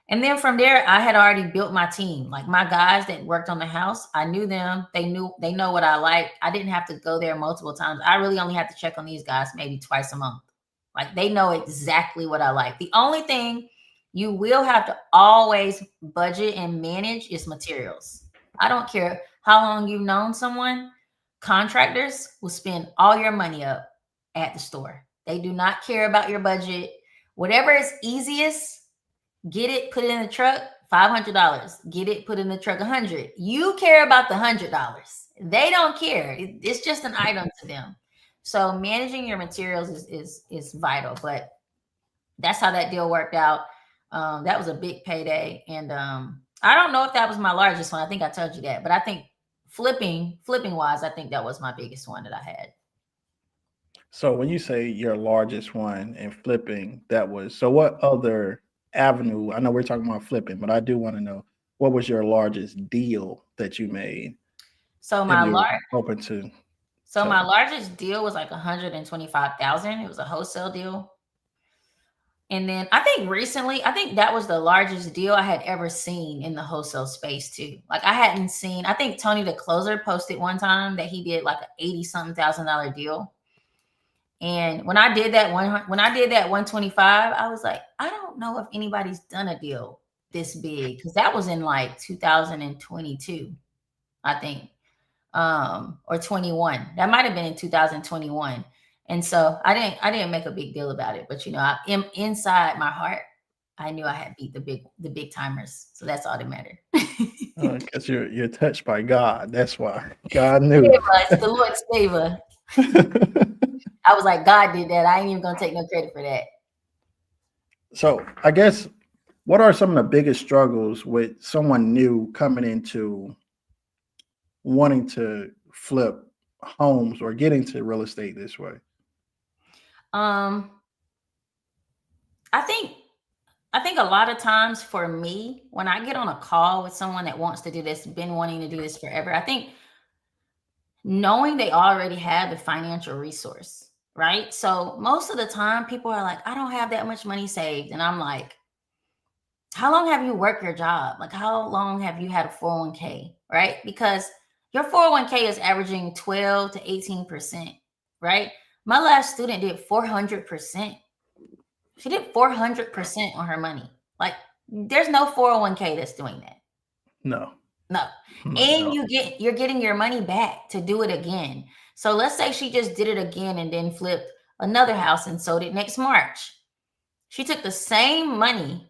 And then from there, I had already built my team. Like my guys that worked on the house, I knew them. They know what I like. I didn't have to go there multiple times. I really only had to check on these guys maybe twice a month. Like they know exactly what I like. The only thing you will have to always budget and manage is materials. I don't care how long you've known someone. Contractors will spend all your money up at the store. They do not care about your budget. Whatever is easiest, get it, put it in the truck, $500. Get it, put it in the truck, $100. You care about the $100. They don't care. It's just an item to them. So managing your materials is vital. But that's how that deal worked out. That was a big payday, and I don't know if that was my largest one. I think I told you that, but I think flipping wise, I think that was my biggest one that I had. So when you say your largest one and flipping, so what other avenue? I know we're talking about flipping, but I do want to know what was your largest deal that you made? So If my you're large open to So my telling. largest deal was like 125,000. It was a wholesale deal. And then I think that was the largest deal I had ever seen in the wholesale space too. Like I think Tony the closer posted one time that he did like an 80 something $1,000 deal. And when I did that 125, I was like, I don't know if anybody's done a deal this big because that was in like 2022, I think. Or 21. That might have been in 2021. And so I didn't make a big deal about it, but inside my heart, I knew I had beat the big timers. So that's all that mattered. Because you're touched by God. That's why God knew. It's the Lord's favor. I was like, God did that. I ain't even gonna take no credit for that. So I guess what are some of the biggest struggles with someone new coming into wanting to flip homes or get into real estate this way? Um, I think a lot of times for me, when I get on a call with someone that wants to do this, been wanting to do this forever, I think knowing they already have the financial resource, right? So most of the time people are like, I don't have that much money saved. And I'm like, how long have you worked your job? Like, how long have you had a 401k, right? Because your 401k is averaging 12 to 18%, right? My last student did 400%. She did 400% on her money. Like, there's no 401k that's doing that. No. No. And you're getting your money back to do it again. So let's say she just did it again and then flipped another house and sold it next March. She took the same money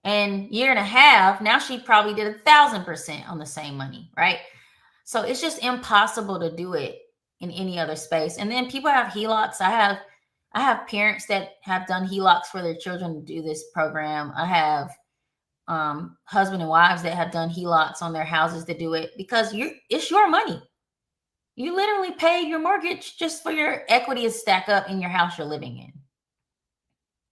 and year and a half, now she probably did 1,000% on the same money, right? So it's just impossible to do it in any other space. And then people have HELOCs. I have parents that have done HELOCs for their children to do this program. I have husband and wives that have done HELOCs on their houses to do it because it's your money. You literally paid your mortgage just for your equity to stack up in your house you're living in.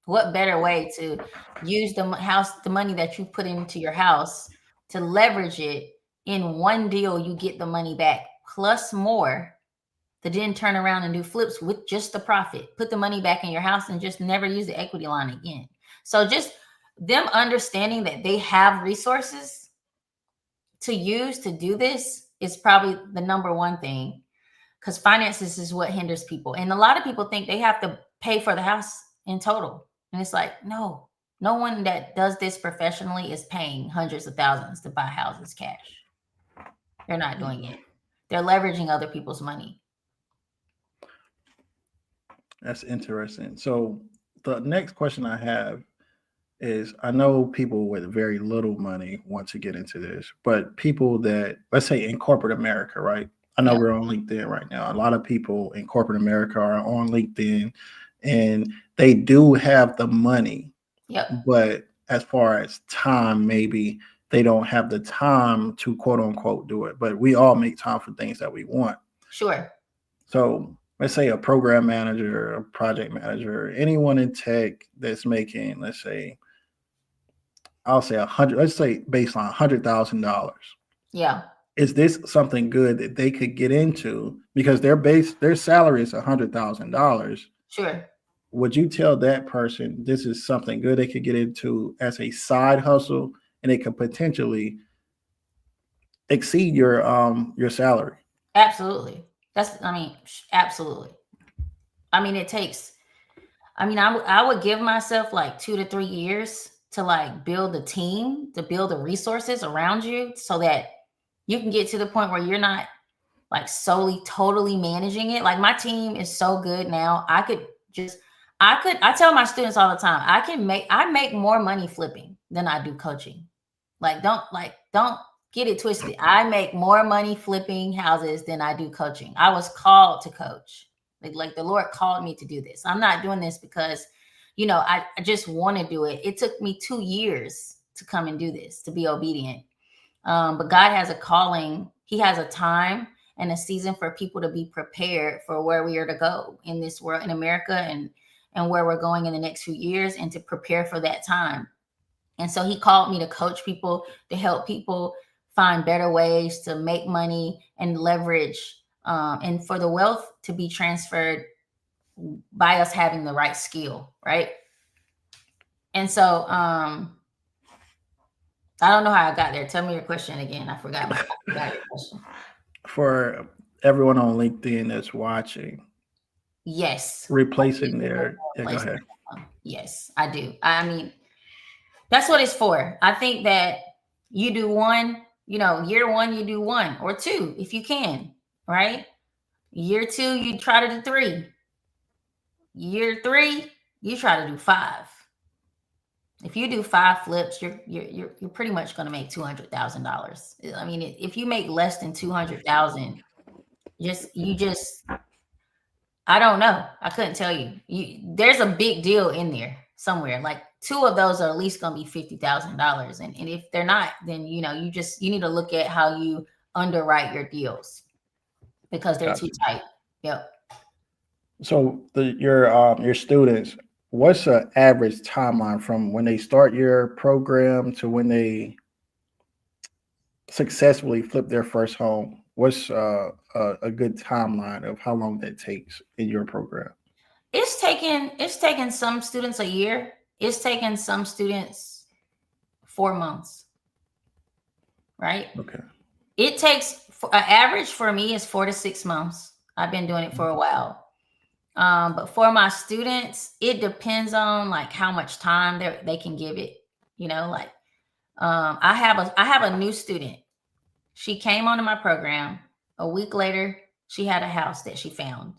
What better way to use the money that you put into your house to leverage it in one deal? You get the money back plus more to then turn around and do flips with just the profit. Put the money back in your house and just never use the equity line again. So just them understanding that they have resources to use to do this is probably the number one thing, because finances is what hinders people. And a lot of people think they have to pay for the house in total. And it's like, no one that does this professionally is paying hundreds of thousands to buy houses cash. They're not doing it. They're leveraging other people's money. That's interesting. So the next question I have is, I know people with very little money want to get into this, but people that, let's say in corporate America, right? I know we're on LinkedIn right now. A lot of people in corporate America are on LinkedIn and they do have the money. But as far as time, maybe they don't have the time to quote unquote do it. But we all make time for things that we want. Sure. So let's say a program manager, a project manager, anyone in tech that's making, let's say, I'll say let's say baseline $100,000. Yeah. Is this something good that they could get into because their salary is $100,000? Sure. Would you tell that person this is something good they could get into as a side hustle and it could potentially exceed your salary? Absolutely. Absolutely. It takes, I would give myself like 2 to 3 years to like build a team, to build the resources around you so that you can get to the point where you're not like solely totally managing it. Like my team is so good now. I tell my students all the time, I make more money flipping than I do coaching. Don't get it twisted. I make more money flipping houses than I do coaching. I was called to coach. Like the Lord called me to do this. I'm not doing this because, I just want to do it. It took me 2 years to come and do this, to be obedient. But God has a calling. He has a time and a season for people to be prepared for where we are to go in this world, in America, and where we're going in the next few years, and to prepare for that time. And so he called me to coach people, to help people find better ways to make money and leverage, and for the wealth to be transferred by us having the right skill, right? And so I don't know how I got there. Tell me your question again. I forgot your question. For everyone on LinkedIn that's watching. Yes. Replacing their, go ahead. Yes, I do. That's what it's for. I think that you do one, year one, you do one or two if you can, right? Year two, you try to do 3. Year 3, you try to do 5. If you do 5 flips, you're pretty much going to make $200,000. I mean, if you make less than 200,000, you just I don't know. I couldn't tell you. There's a big deal in there somewhere. Like 2 of those are at least going to be $50,000, and if they're not, then you need to look at how you underwrite your deals because they're too Gotcha. tight. Yep. So your students, what's an average timeline from when they start your program to when they successfully flip their first home? What's a good timeline of how long that takes in your program? It's taken some students a year. It's taken some students 4 months, right? Okay. It takes an average for me is 4 to 6 months. I've been doing it for a while. But for my students, it depends on like how much time they can give it. Like I have a new student. She came onto my program. A week later, she had a house that she found.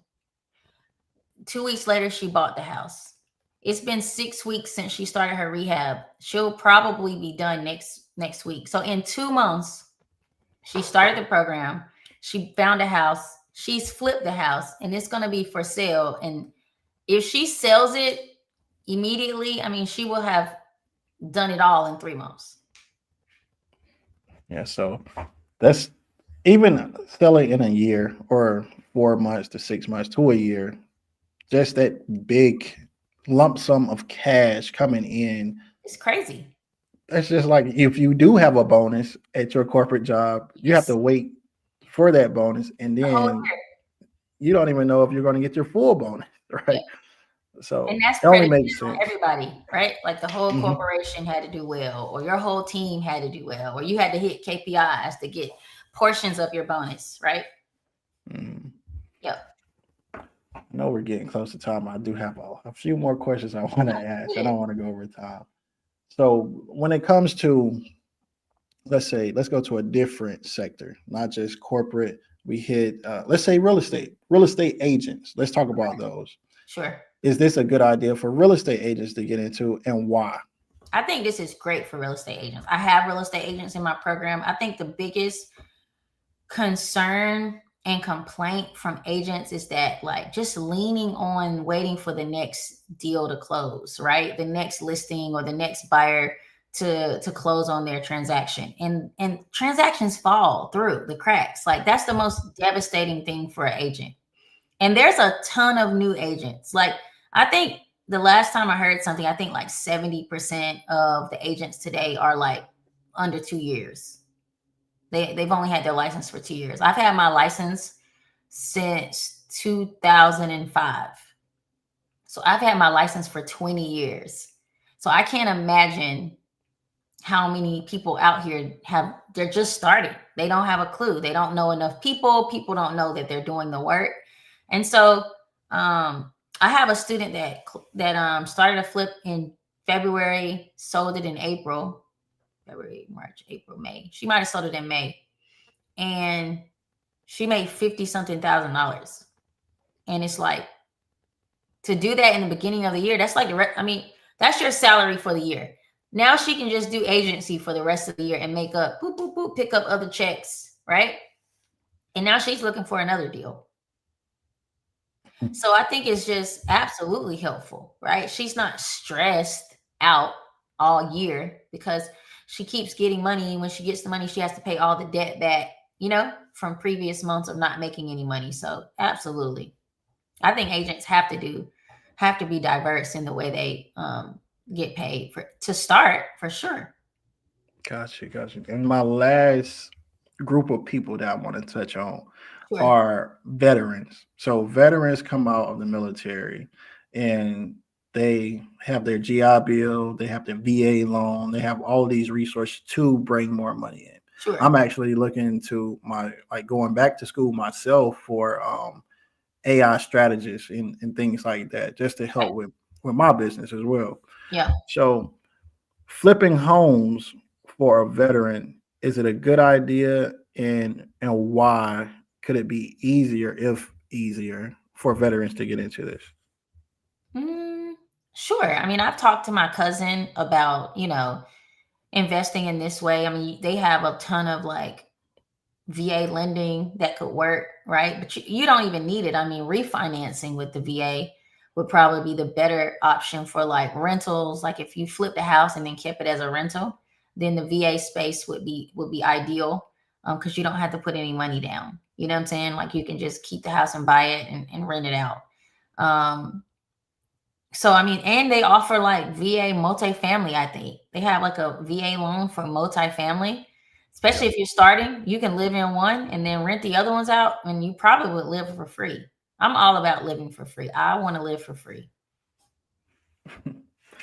2 weeks later, she bought the house. It's been 6 weeks since she started her rehab. She'll probably be done next week. So in 2 months, she started the program. She found a house. She's flipped the house, and it's going to be for sale. And if she sells it immediately, I mean, she will have done it all in 3 months. Yeah. So that's even selling in a year or 4 months to 6 months to a year, just that big lump sum of cash coming in. It's crazy. That's just like if you do have a bonus at your corporate job, you have to Yes, wait for that bonus, and the whole then you don't even know if you're going to get your full bonus, year. right? And So that's it only predicated makes on sense. everybody, right? Like the whole Hmm. corporation had to do well, or your whole team had to do well, or you had to hit KPIs to get portions of your bonus, right? Hmm. Yep. I know we're getting close to time. I do have a few more questions I want to ask. I Yeah, don't want to go over time. So when it comes to, let's go to a different sector, not just corporate. We hit, let's say real estate agents. Let's talk about those. sure. Is this a good idea for real estate agents to get into, and why? I think this is great for real estate agents. I have real estate agents in my program. I think the biggest concern and complaint from agents is that like just leaning on waiting for the next deal to close, right? The next listing or the next buyer to close on their transaction. And transactions fall through the cracks. Like that's the most devastating thing for an agent. And there's a ton of new agents. Like I think the last time I heard something, I think like 70% of the agents today are like under 2 years. They've only had their license for 2 years. I've had my license since 2005. So I've had my license for 20 years. So I can't imagine how many people out here they're just starting. They don't have a clue. They don't know enough people. People don't know that they're doing the work. And so I have a student that started a flip in February, sold it in April, February, March, April, May. She might have sold it in May. And she made 50 something thousand dollars. And it's like to do that in the beginning of the year, that's like I mean, that's your salary for the year. Now she can just do agency for the rest of the year and make up boop boop boop, pick up other checks, right? And now she's looking for another deal. So I think it's just absolutely helpful, right? She's not stressed out all year because she keeps getting money. And when she gets the money, she has to pay all the debt back, from previous months of not making any money. So absolutely. I think agents have to be diverse in the way they get paid to start for sure. Gotcha, gotcha. And my last group of people that I want to touch on Sure. are veterans. So veterans come out of the military and they have their GI Bill, they have their VA loan, they have all these resources to bring more money in. Sure. I'm actually looking to my like going back to school myself for AI strategists and things like that, just to help with my business as well. Yeah. So flipping homes for a veteran, is it a good idea, and why could it be easier, if easier, for veterans to get into this? Mm, Sure. I mean, I've talked to my cousin about, investing in this way. I mean, they have a ton of like VA lending that could work, right? But you don't even need it. I mean, refinancing with the VA would probably be the better option for like rentals. Like if you flipped a house and then kept it as a rental, then the VA space would be ideal because you don't have to put any money down. You know what I'm saying? Like you can just keep the house and buy it and rent it out. Um, so I mean, and they offer like VA multifamily, I think. They have like a VA loan for multifamily. Especially Yep. if you're starting, you can live in one and then rent the other ones out, and you probably would live for free. I'm all about living for free. I want to live for free.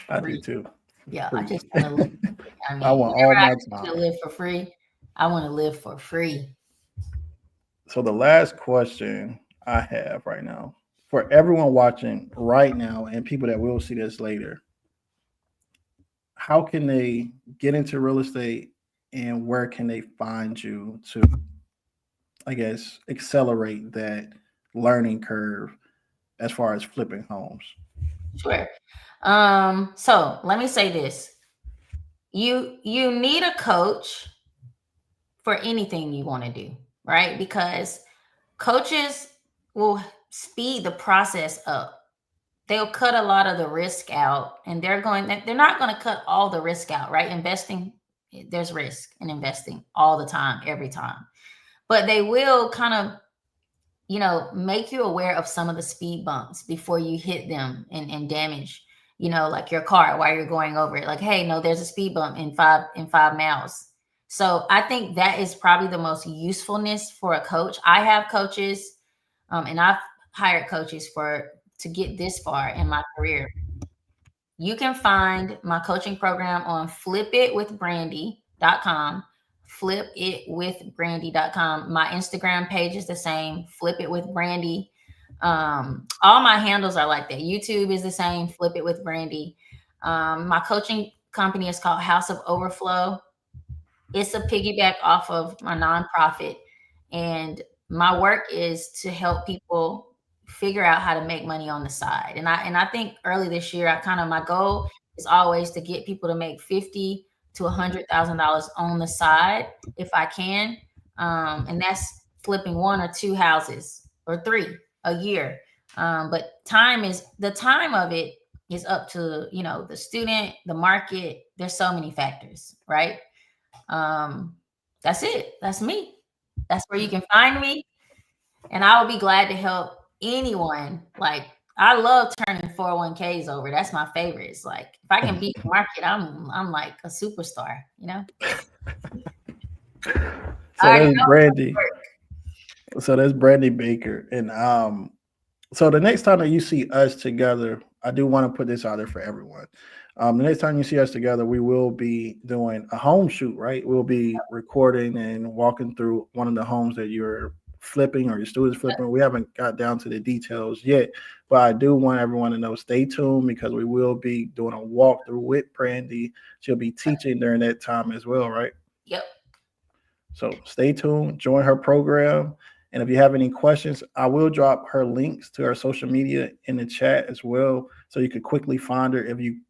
I do Free. too. Yeah, I Free. just want to live for free. I I mean, want all whenever I my get to time. live for free, I want to live for free. So the last question I have right now for everyone watching right now and people that will see this later, how can they get into real estate and where can they find you to, I guess, accelerate that learning curve as far as flipping homes? Sure. So let me say this. You need a coach for anything you want to do, right? Because coaches will speed the process up. They'll cut a lot of the risk out, and they're not going to cut all the risk out, right? Investing, there's risk in investing all the time, every time. But they will kind of, make you aware of some of the speed bumps before you hit them and damage, like your car while you're going over it. Like, hey, no, there's a speed bump in 5 miles. So I think that is probably the most usefulness for a coach. I have coaches, and I've hired coaches to get this far in my career. You can find my coaching program on flipitwithbrandi.com. Flipitwithbrandi.com. My Instagram page is the same, Flip It with Brandi. All my handles are like that. YouTube is the same, Flip It with Brandi. My coaching company is called House of Overflow. It's a piggyback off of my nonprofit. And my work is to help people figure out how to make money on the side. And I think early this year, my goal is always to get people to make 50 to $100,000 on the side if I can. And that's flipping one or two houses or three a year. But the time of it is up to, the student, the market. There's so many factors, right? Um, that's it. That's me. That's where you can find me. And I will be glad to help anyone. Like, I love turning 401ks over. That's my favorite. It's like if I can beat the market, I'm like a superstar, I So already that's know Brandi. it. So that's Brandi Baker. And so the next time that you see us together, I do want to put this out there for everyone. The next time you see us together, we will be doing a home shoot, right? We'll be recording and walking through one of the homes that you're flipping or your students flipping. We haven't got down to the details yet, but I do want everyone to know stay tuned because we will be doing a walkthrough with Brandi. She'll be teaching during that time as well, right? Yep. So stay tuned, join her program. And if you have any questions, I will drop her links to her social media in the chat as well. So you could quickly find her. If you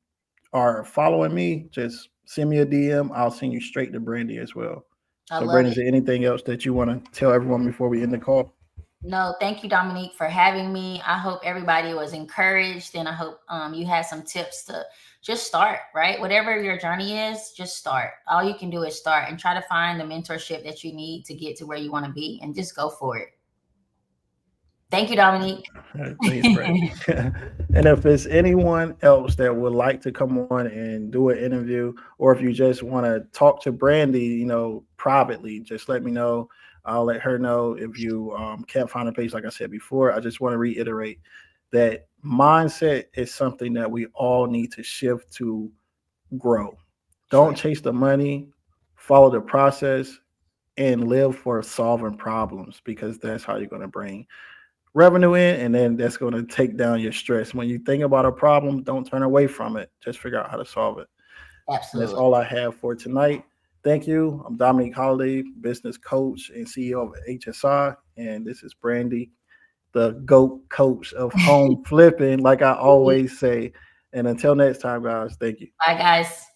are following me, just send me a DM. I'll send you straight to Brandi as well. I So, love Brandi, is it. there anything else that you want to tell everyone before we end the call? No, thank you, Dominique, for having me. I hope everybody was encouraged, and I hope you had some tips to just start, right? Whatever your journey is, just start. All you can do is start and try to find the mentorship that you need to get to where you want to be and just go for it. Thank you, Dominique. All right, thanks, Brandi. And if there's anyone else that would like to come on and do an interview, or if you just want to talk to Brandi, privately, just let me know. I'll let her know. If you can't find a page, like I said before, I just want to reiterate that mindset is something that we all need to shift to grow. Don't Sure. chase the money, follow the process, and live for solving problems because that's how you're going to bring revenue in, and then that's going to take down your stress. When you think about a problem, don't turn away from it. Just figure out how to solve it. And that's Absolutely. all I have for tonight. Thank you. I'm Dominique Holiday, business coach and CEO of HSI, and this is Brandi, the GOAT coach of home flipping. Like I always say, And until next time, guys, thank you. Bye, guys.